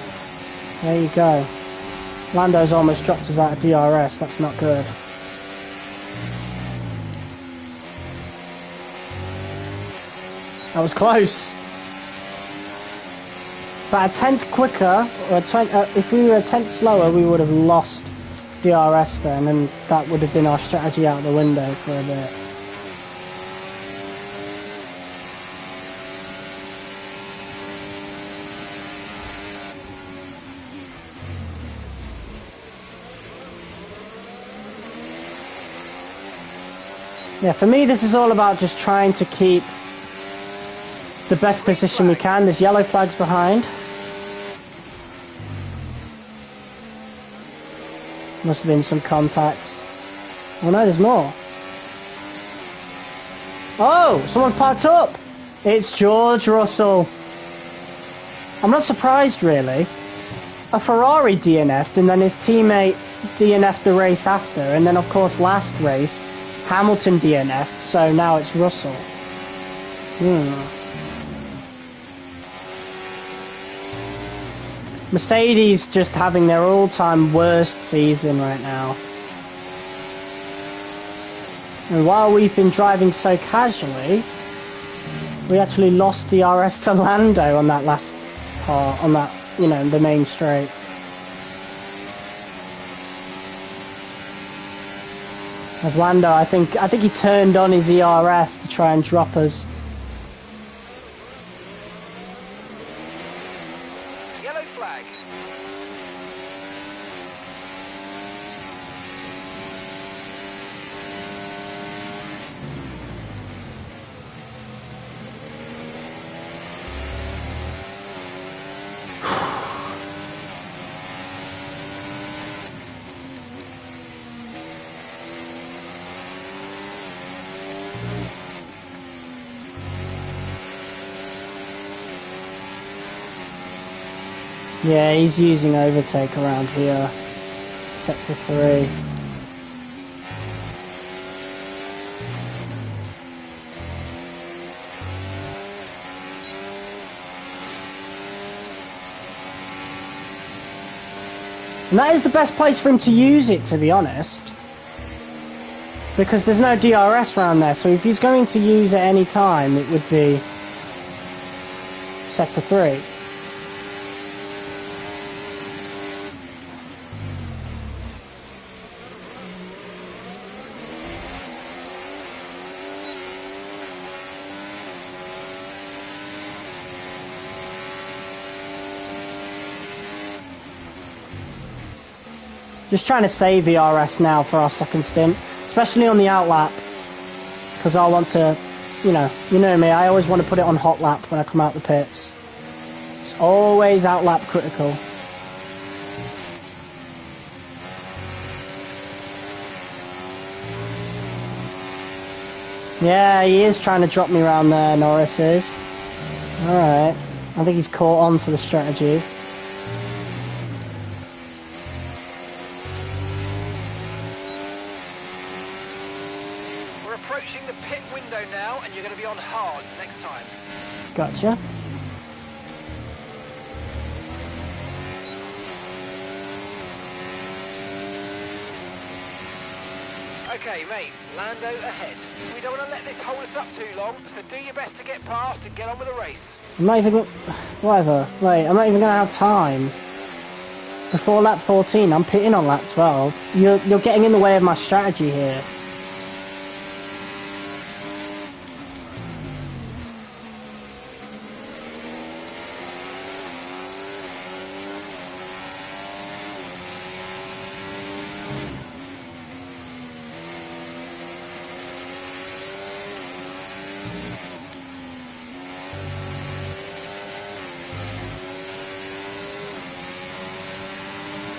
there you go. Lando's almost dropped us out of DRS, that's not good. That was close. About a tenth quicker, or if we were a tenth slower, we would have lost DRS then, and that would have been our strategy out the window for a bit. Yeah, for me this is all about just trying to keep the best position we can. There's yellow flags behind. Must have been some contact. Oh no, there's more. Oh, someone's parked up. It's George Russell. I'm not surprised, really. A Ferrari DNF'd, and then his teammate DNF'd the race after, and then, of course, last race, Hamilton DNF'd, so now it's Russell. Mercedes just having their all-time worst season right now. And while we've been driving so casually, we actually lost DRS to Lando on that last part, on that, you know, the main straight. As Lando, I think he turned on his ERS to try and drop us. Yellow flag. Yeah, he's using overtake around here. Sector 3. And that is the best place for him to use it, to be honest. Because there's no DRS around there, so if he's going to use it any time, it would be Sector 3. Just trying to save ERS now for our second stint, especially on the outlap, because I want to, you know me, I always want to put it on hot lap when I come out the pits. It's always outlap critical. Yeah, he is trying to drop me around there, Norris is. Alright, I think he's caught on to the strategy. Approaching the pit window now, and you're going to be on hards next time. Gotcha. Okay, mate, Lando ahead. We don't want to let this hold us up too long, so do your best to get past and get on with the race. I'm not even... Whatever. Wait, I'm not even going to have time. Before lap 14, I'm pitting on lap 12. You're getting in the way of my strategy here.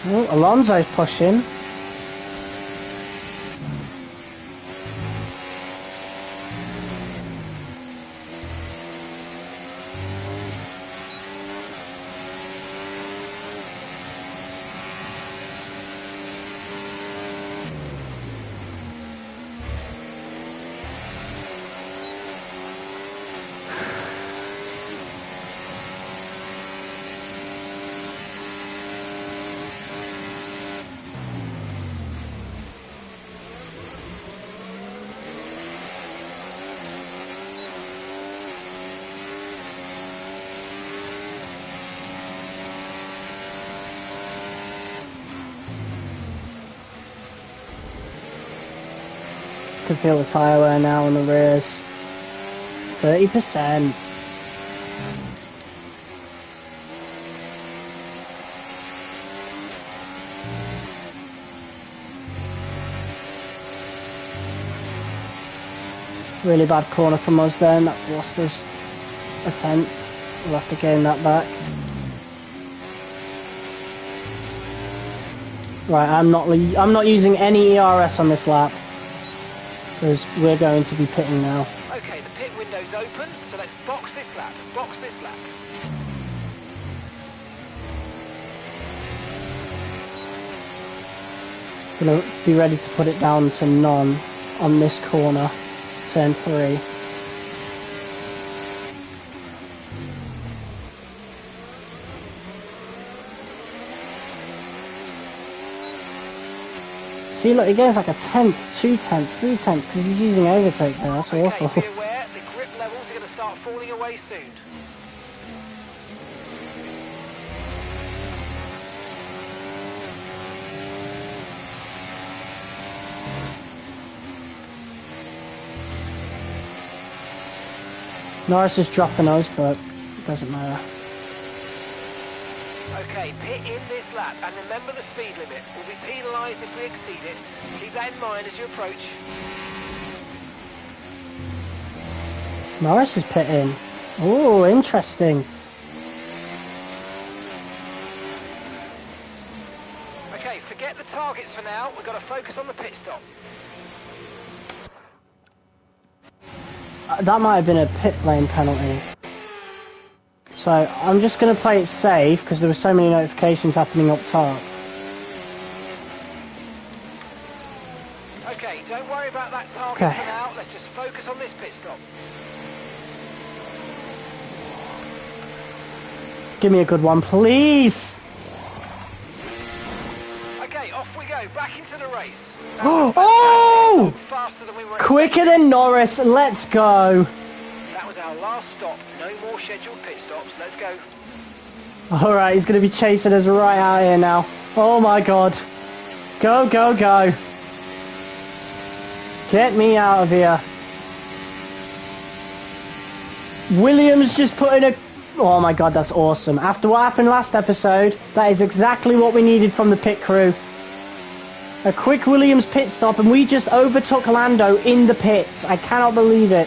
Oh, Alonso's pushing. Can feel the tyre wear now on the rears. 30%. Really bad corner from us then, that's lost us a tenth. We'll have to gain that back. Right, I'm not using any ERS on this lap, because we're going to be pitting now. Okay, the pit window's open, so let's box this lap. Box this lap. Gonna be ready to put it down to none on this corner, turn 3. See, look, he goes like a 10th, 2 tenths, 3 tenths, because he's using overtake there. That's awful. Okay, be aware, the grip levels are going to start falling away soon. Norris is dropping us, but it doesn't matter. Okay, pit in this lap, and remember the speed limit. We'll be penalised if we exceed it. Keep that in mind as you approach. Norris is pitting. Oh, interesting. Okay, forget the targets for now. We've got to focus on the pit stop. That might have been a pit lane penalty. So, I'm just going to play it safe, because there were so many notifications happening up top. Okay, don't worry about that target Okay. for now. Let's just focus on this pit stop. Give me a good one, please! Okay, off we go. Back into the race. Oh! Faster than we were Quicker than Norris, let's go! That was our last stop. No more scheduled pit stops. Let's go. Alright, he's going to be chasing us right out here now. Oh my god. Go, go, go. Get me out of here. Williams just put in a... Oh my god, that's awesome. After what happened last episode, that is exactly what we needed from the pit crew. A quick Williams pit stop, and we just overtook Lando in the pits. I cannot believe it.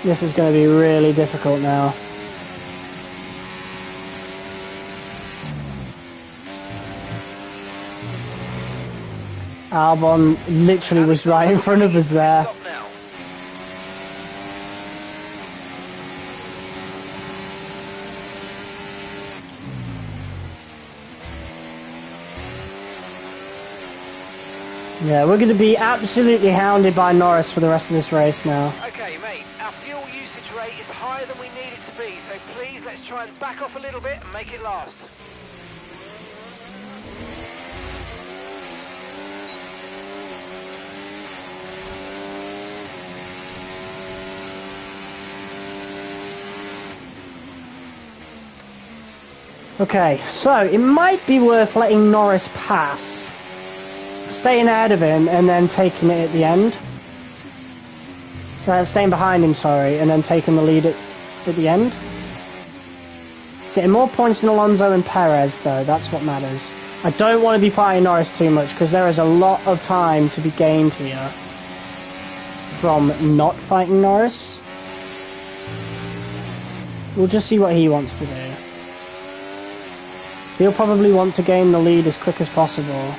This is going to be really difficult now. Albon literally was right in front of us there. Stop now. Yeah, we're going to be absolutely hounded by Norris for the rest of this race now. Okay, mate, our fuel usage rate is higher than we need it to be, so please let's try and back off a little bit and make it last. Okay, so it might be worth letting Norris pass, staying ahead of him and then taking it at the end. Staying behind him, sorry, and then taking the lead at the end. Getting more points than Alonso and Perez, though, that's what matters. I don't want to be fighting Norris too much, because there is a lot of time to be gained here from not fighting Norris. We'll just see what he wants to do. He'll probably want to gain the lead as quick as possible.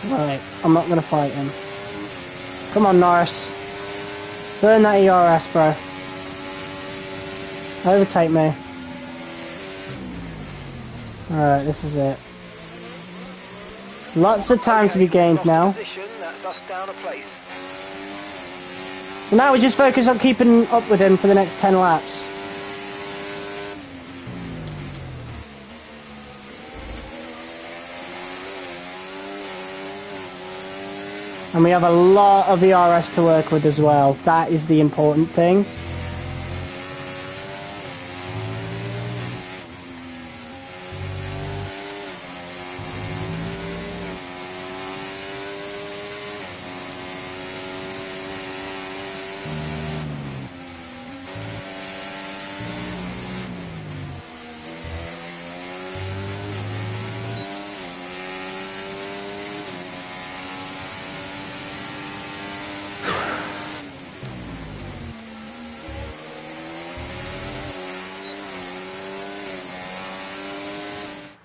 Right, I'm not going to fight him. Come on, Norris. Burn that ERS, bro. Overtake me. Alright, this is it. Lots of time to be gained now. That's us down a place. So now we just focus on keeping up with him for the next 10 laps. And we have a lot of ERS to work with as well. That is the important thing.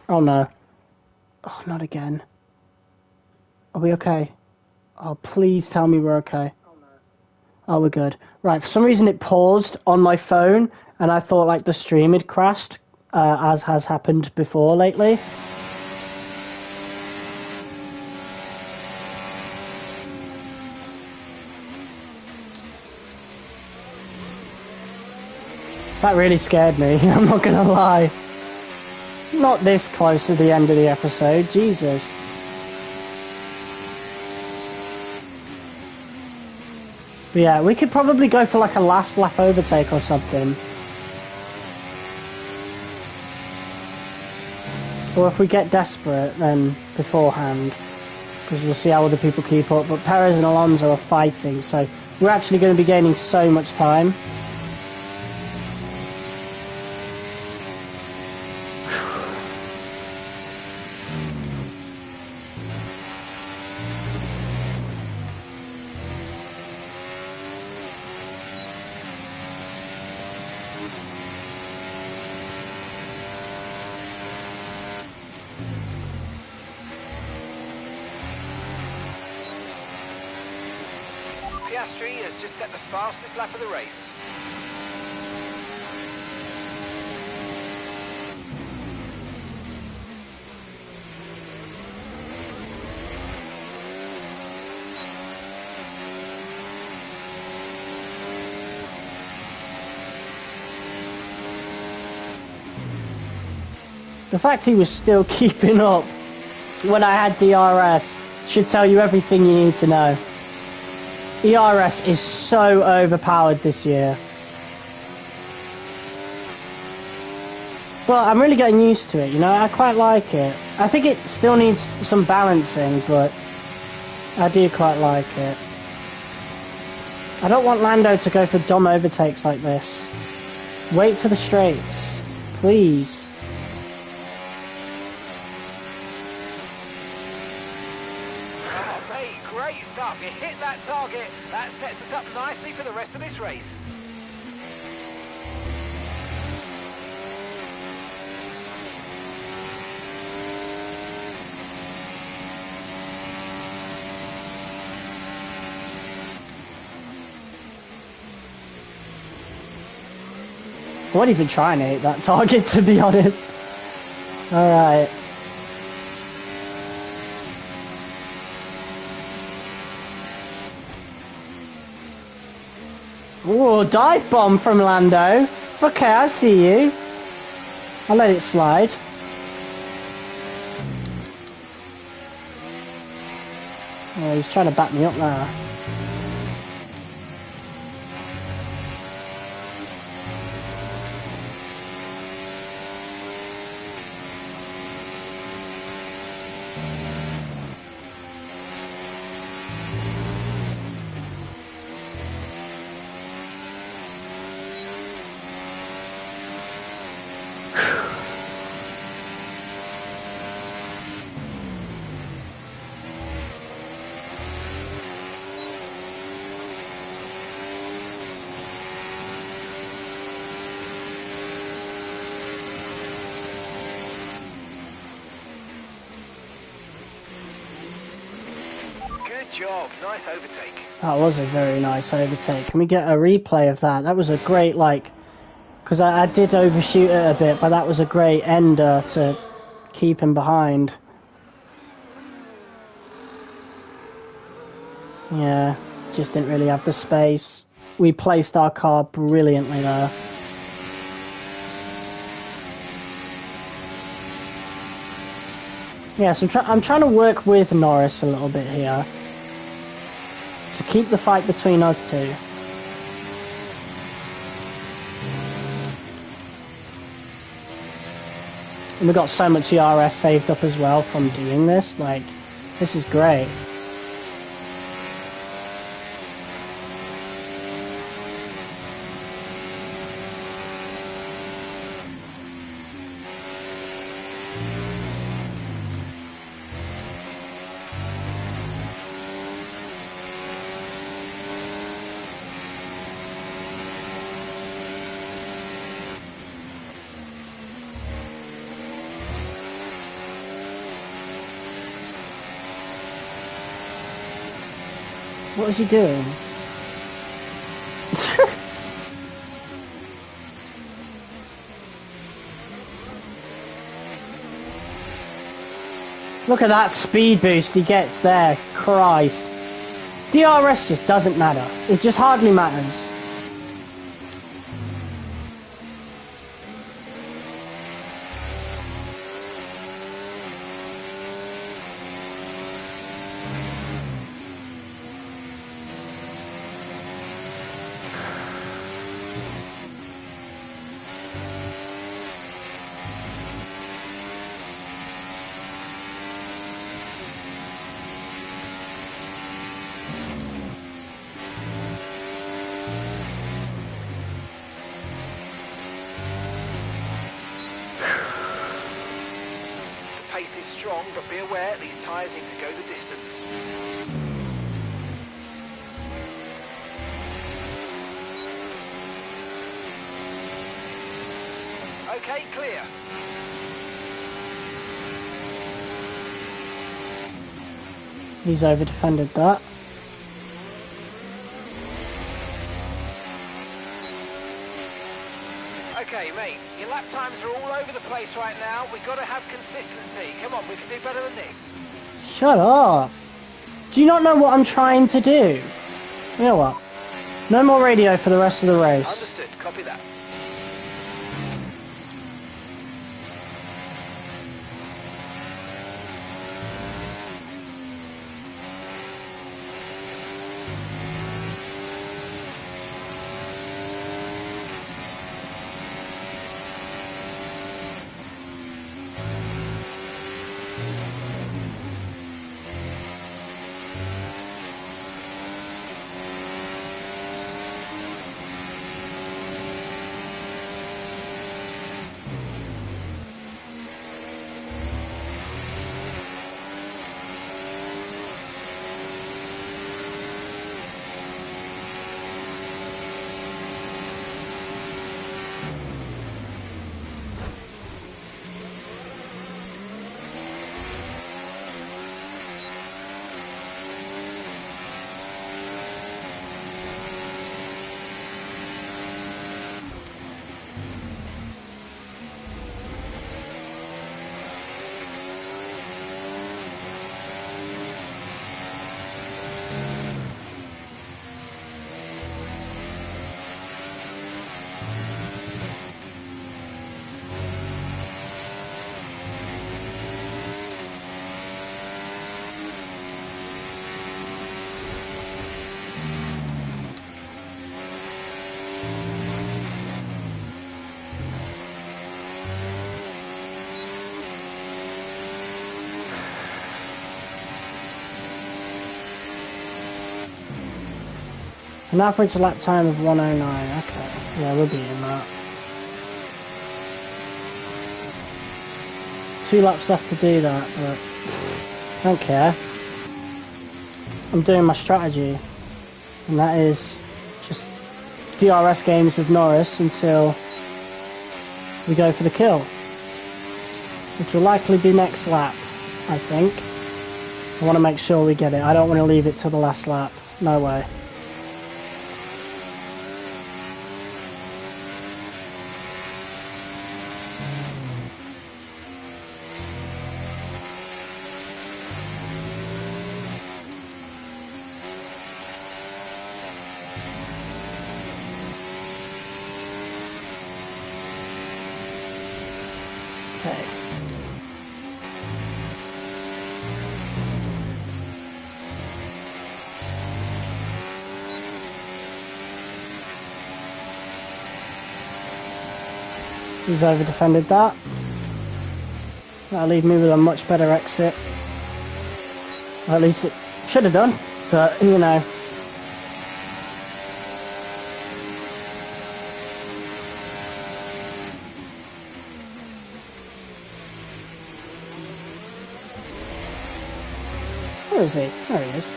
Oh no. Oh, not again. Are we okay? Oh, please tell me we're okay. Oh, we're good. Right, for some reason it paused on my phone, and I thought like the stream had crashed, as has happened before lately. That really scared me, I'm not gonna lie. Not this close to the end of the episode, Jesus. But yeah, we could probably go for like a last lap overtake or something. Or if we get desperate, then beforehand. Because we'll see how other people keep up. But Perez and Alonso are fighting, so we're actually going to be gaining so much time. Piastri has just set the fastest lap of the race. The fact he was still keeping up when I had DRS should tell you everything you need to know. DRS is so overpowered this year. But I'm really getting used to it, you know, I quite like it. I think it still needs some balancing, but I do quite like it. I don't want Lando to go for dumb overtakes like this. Wait for the straights, please. Great stuff. You hit that target. That sets us up nicely for the rest of this race. I wasn't even trying to hit that target, to be honest. Alright. Ooh, dive bomb from Lando. Okay, I see you. I'll let it slide. Oh, he's trying to back me up there. Good job. Nice overtake. That was a very nice overtake. Can we get a replay of that? That was a great, like... Because I did overshoot it a bit, but that was a great ender to keep him behind. Yeah, just didn't really have the space. We placed our car brilliantly there. Yeah, so I'm trying to work with Norris a little bit here. To keep the fight between us two. And we got so much DRS saved up as well from doing this. Like, this is great. What is he doing? Look at that speed boost he gets there. Christ. DRS just doesn't matter. It just hardly matters. Pace is strong, but be aware these tyres need to go the distance. Okay, clear. He's over defended that. Okay, mate, your lap times are all over the place right now. We've got to have consistency. Come on, we can do better than this. Shut up. Do you not know what I'm trying to do? You know what? No more radio for the rest of the race. Understood. Copy that. An average lap time of 109. Okay, yeah, we'll be in that. 2 laps left to do that, but I don't care. I'm doing my strategy, and that is just DRS games with Norris until we go for the kill, which will likely be next lap, I think. I want to make sure we get it. I don't want to leave it to the last lap. No way. He's over defended that. That'll leave me with a much better exit. Or at least it should have done, but you know. Where is he? There he is.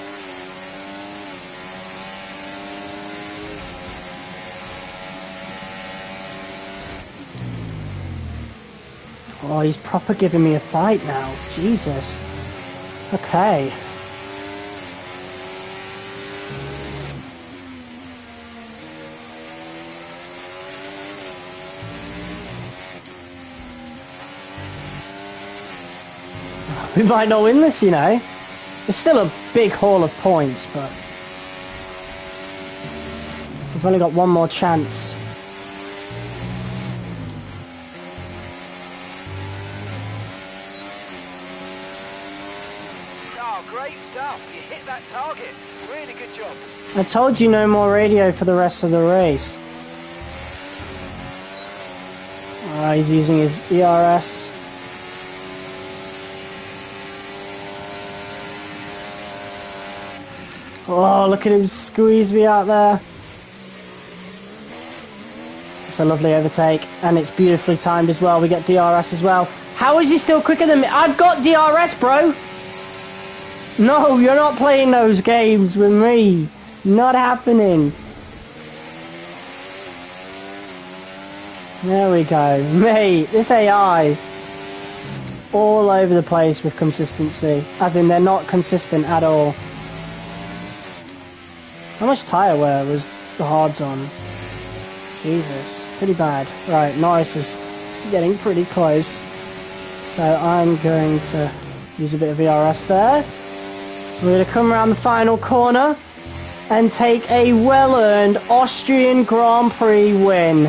Oh, he's proper giving me a fight now. Jesus. Okay. We might not win this, you know. It's still a big haul of points, but we've only got one more chance. Oh, great stuff. You hit that target. Really good job. I told you no more radio for the rest of the race. Oh, he's using his DRS. Oh, look at him squeeze me out there. It's a lovely overtake, and it's beautifully timed as well. We get DRS as well. How is he still quicker than me? I've got DRS, bro! No, you're not playing those games with me. Not happening. There we go. Mate, this AI. All over the place with consistency. As in, they're not consistent at all. How much tyre wear was the hards on? Jesus, pretty bad. Right, Norris is getting pretty close. So I'm going to use a bit of VRS there. We're going to come around the final corner and take a well-earned Austrian Grand Prix win.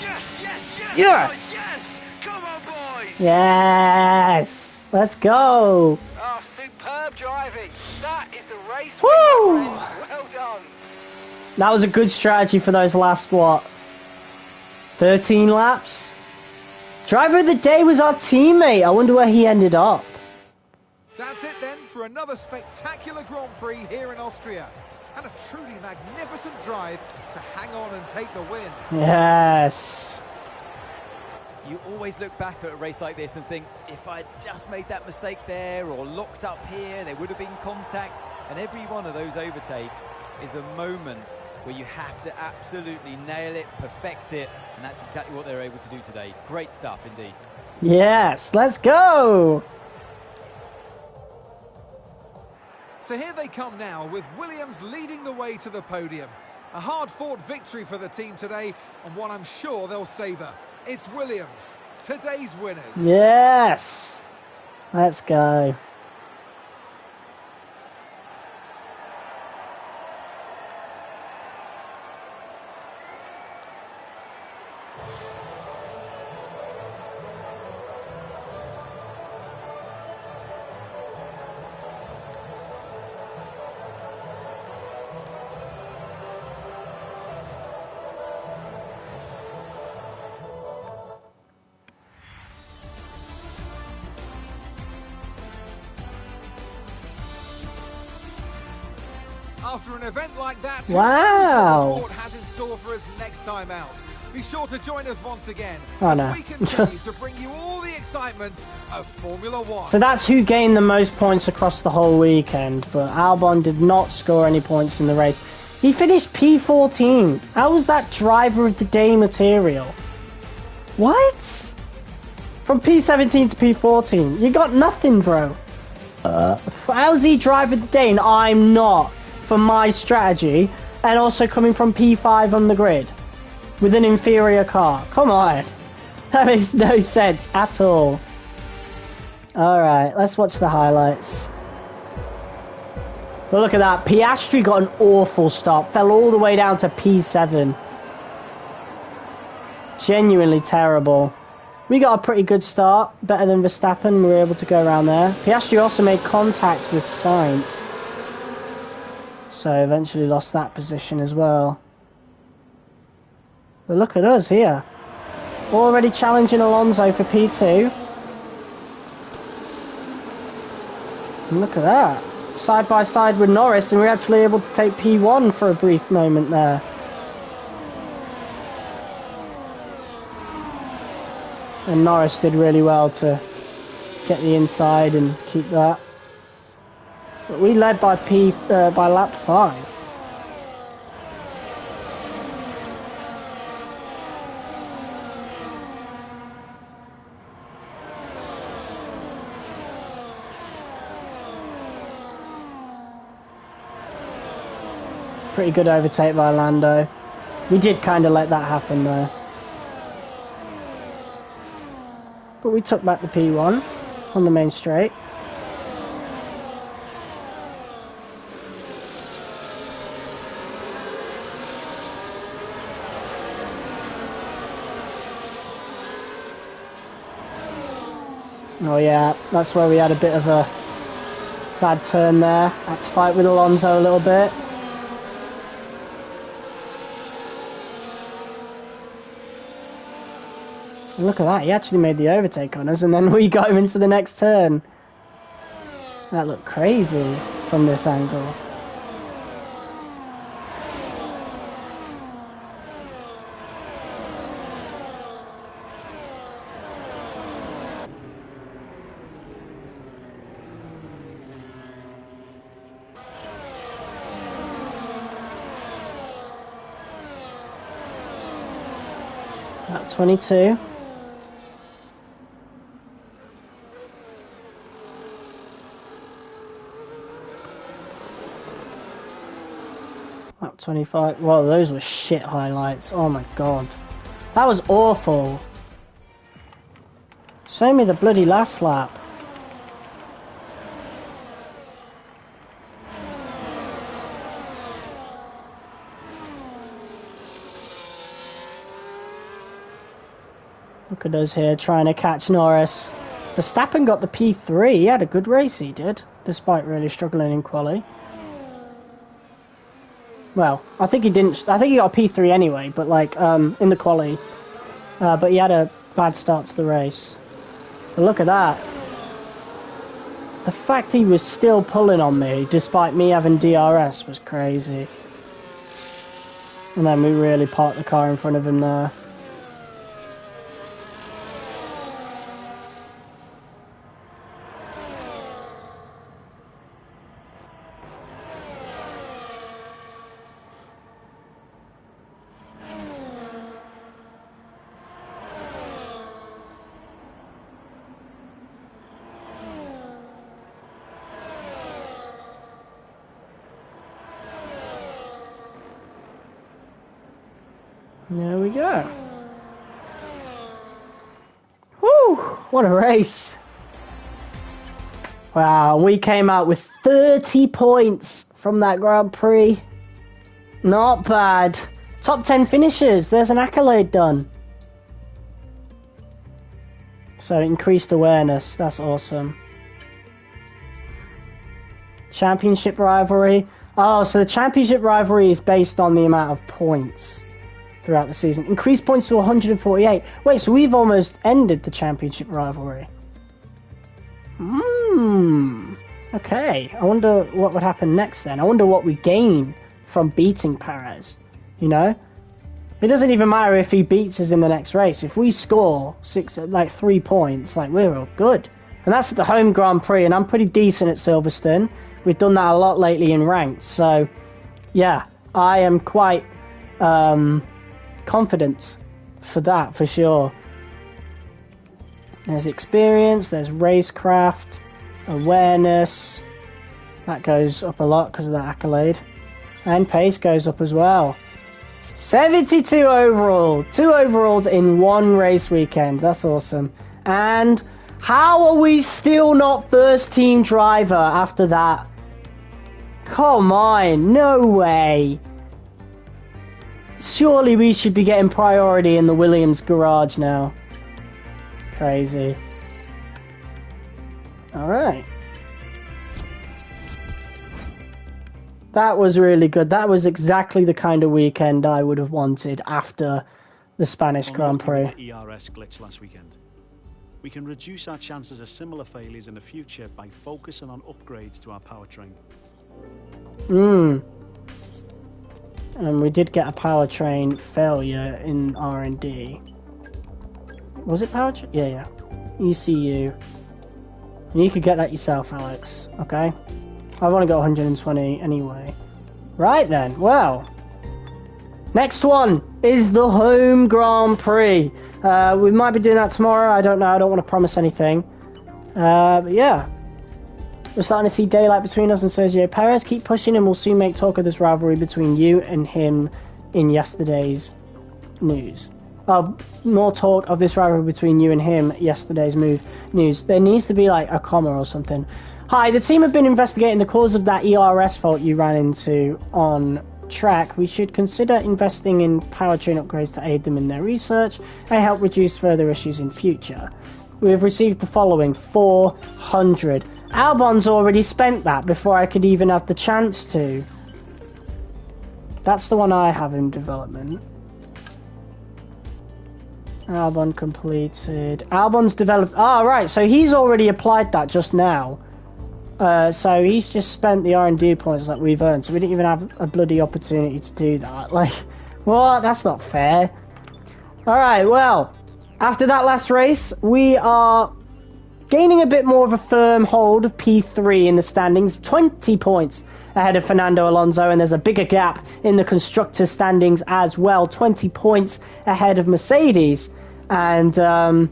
Yes, yes, yes! Yes! Yes! Come on, boys! Yes! Let's go! Oh, superb driving. That is the race Woo! win, my friend. Well done. That was a good strategy for those last, what, 13 laps? Driver of the day was our teammate. I wonder where he ended up. That's it then for another spectacular Grand Prix here in Austria. And a truly magnificent drive to hang on and take the win. Yes. You always look back at a race like this and think, if I'd just made that mistake there or locked up here, there would have been contact. And every one of those overtakes is a moment where you have to absolutely nail it, perfect it, and that's exactly what they're able to do today. Great stuff indeed. Yes, let's go. So here they come now, with Williams leading the way to the podium. A hard-fought victory for the team today, and one I'm sure they'll savour. It's Williams, today's winners. Yes. Let's go. After an event like that, Wow. what the sport has in store for us next time out. Be sure to join us once again Oh, as no. we continue to bring you all the excitement of Formula One. So that's who gained the most points across the whole weekend, but Albon did not score any points in the race. He finished P14. How was that driver of the day material? What? From P17 to P14. You got nothing, bro. How's he driver of the day and I'm not, for my strategy, and also coming from P5 on the grid with an inferior car? Come on. That makes no sense at all. Alright, let's watch the highlights. But look at that. Piastri got an awful start. Fell all the way down to P7. Genuinely terrible. We got a pretty good start. Better than Verstappen. We were able to go around there. Piastri also made contact with Sainz. So eventually lost that position as well. But look at us here. Already challenging Alonso for P2. And look at that. Side by side with Norris, and we're actually able to take P1 for a brief moment there. And Norris did really well to get the inside and keep that. But we led by by lap 5. Pretty good overtake by Lando. We did kind of let that happen though. But we took back the P1. on the main straight. Oh yeah, that's where we had a bit of a bad turn there. Had to fight with Alonso a little bit. And look at that, he actually made the overtake on us and then we got him into the next turn. That looked crazy from this angle. About 22. About 25. Well, those were shit highlights. Oh my god. That was awful. Show me the bloody last lap. Look at us here trying to catch Norris. Verstappen got the P3. He had a good race, he did, despite really struggling in quali. Well, I think he didn't. I think he got a P3 anyway, but like in the quali. But he had a bad start to the race. But look at that. The fact he was still pulling on me, despite me having DRS, was crazy. And then we really parked the car in front of him there. There we go. Woo! What a race. Wow, we came out with 30 points from that Grand Prix. Not bad. Top 10 finishes. There's an accolade done. So increased awareness. That's awesome. Championship rivalry. Oh, so the championship rivalry is based on the amount of points throughout the season. Increased points to 148. Wait, so we've almost ended the championship rivalry. Okay. I wonder what would happen next then. I wonder what we gain from beating Perez. You know? It doesn't even matter if he beats us in the next race. If we score 3 points, like, we're all good. And that's at the home Grand Prix, and I'm pretty decent at Silverstone. We've done that a lot lately in ranked. So, yeah, I am quite confident for that, for sure. There's experience, there's racecraft, awareness. That goes up a lot because of that accolade. And pace goes up as well. 72 overall. 2 overalls in one race weekend. That's awesome. And how are we still not first team driver after that? Come on, no way. Surely we should be getting priority in the Williams garage now. Crazy. Alright. That was really good. That was exactly the kind of weekend I would have wanted after the Spanish Grand Prix. The DRS glitch last weekend. We can reduce our chances of similar failures in the future by focusing on upgrades to our powertrain. And we did get a powertrain failure in R&D. Was it powertrain? Yeah. ECU. And you could get that yourself, Alex. Okay? I've only got 120 anyway. Right then, well. Next one is the home Grand Prix. We might be doing that tomorrow. I don't know. I don't want to promise anything. But yeah. We're starting to see daylight between us and Sergio Perez. Keep pushing and we'll soon make talk of this rivalry between you and him in yesterday's news. more talk of this rivalry between you and him, yesterday's news. There needs to be like a comma or something. Hi, the team have been investigating the cause of that ERS fault you ran into on track. We should consider investing in powertrain upgrades to aid them in their research and help reduce further issues in future. We have received the following: 400. Albon's already spent that before I could even have the chance to. That's the one I have in development. Albon completed. Albon's developed. Ah, right. So he's already applied that just now. So he's just spent the R&D points that we've earned. So we didn't even have a bloody opportunity to do that. Like, what? That's not fair. All right. Well, after that last race, we are gaining a bit more of a firm hold of P3 in the standings. 20 points ahead of Fernando Alonso, and there's a bigger gap in the constructors' standings as well. 20 points ahead of Mercedes, and you know,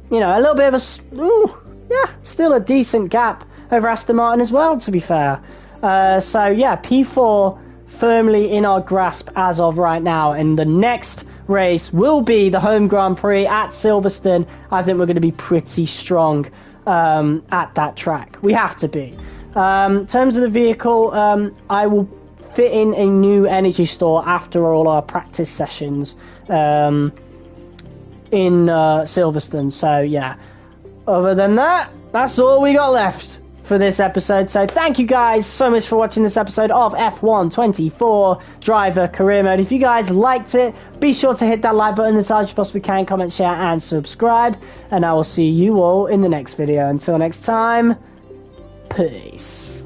a little bit of still a decent gap over Aston Martin as well, to be fair. So yeah, P4 firmly in our grasp as of right now, and the next race will be the home Grand Prix at Silverstone. I think we're going to be pretty strong at that track. We have to be. In terms of the vehicle, I will fit in a new energy store after all our practice sessions in Silverstone. So yeah, other than that, that's all we got left for this episode. So thank you guys so much for watching this episode of F1 24 Driver Career Mode. If you guys liked it, be sure to hit that like button as hard as you possibly can, comment, share and subscribe, and I will see you all in the next video. Until next time, peace.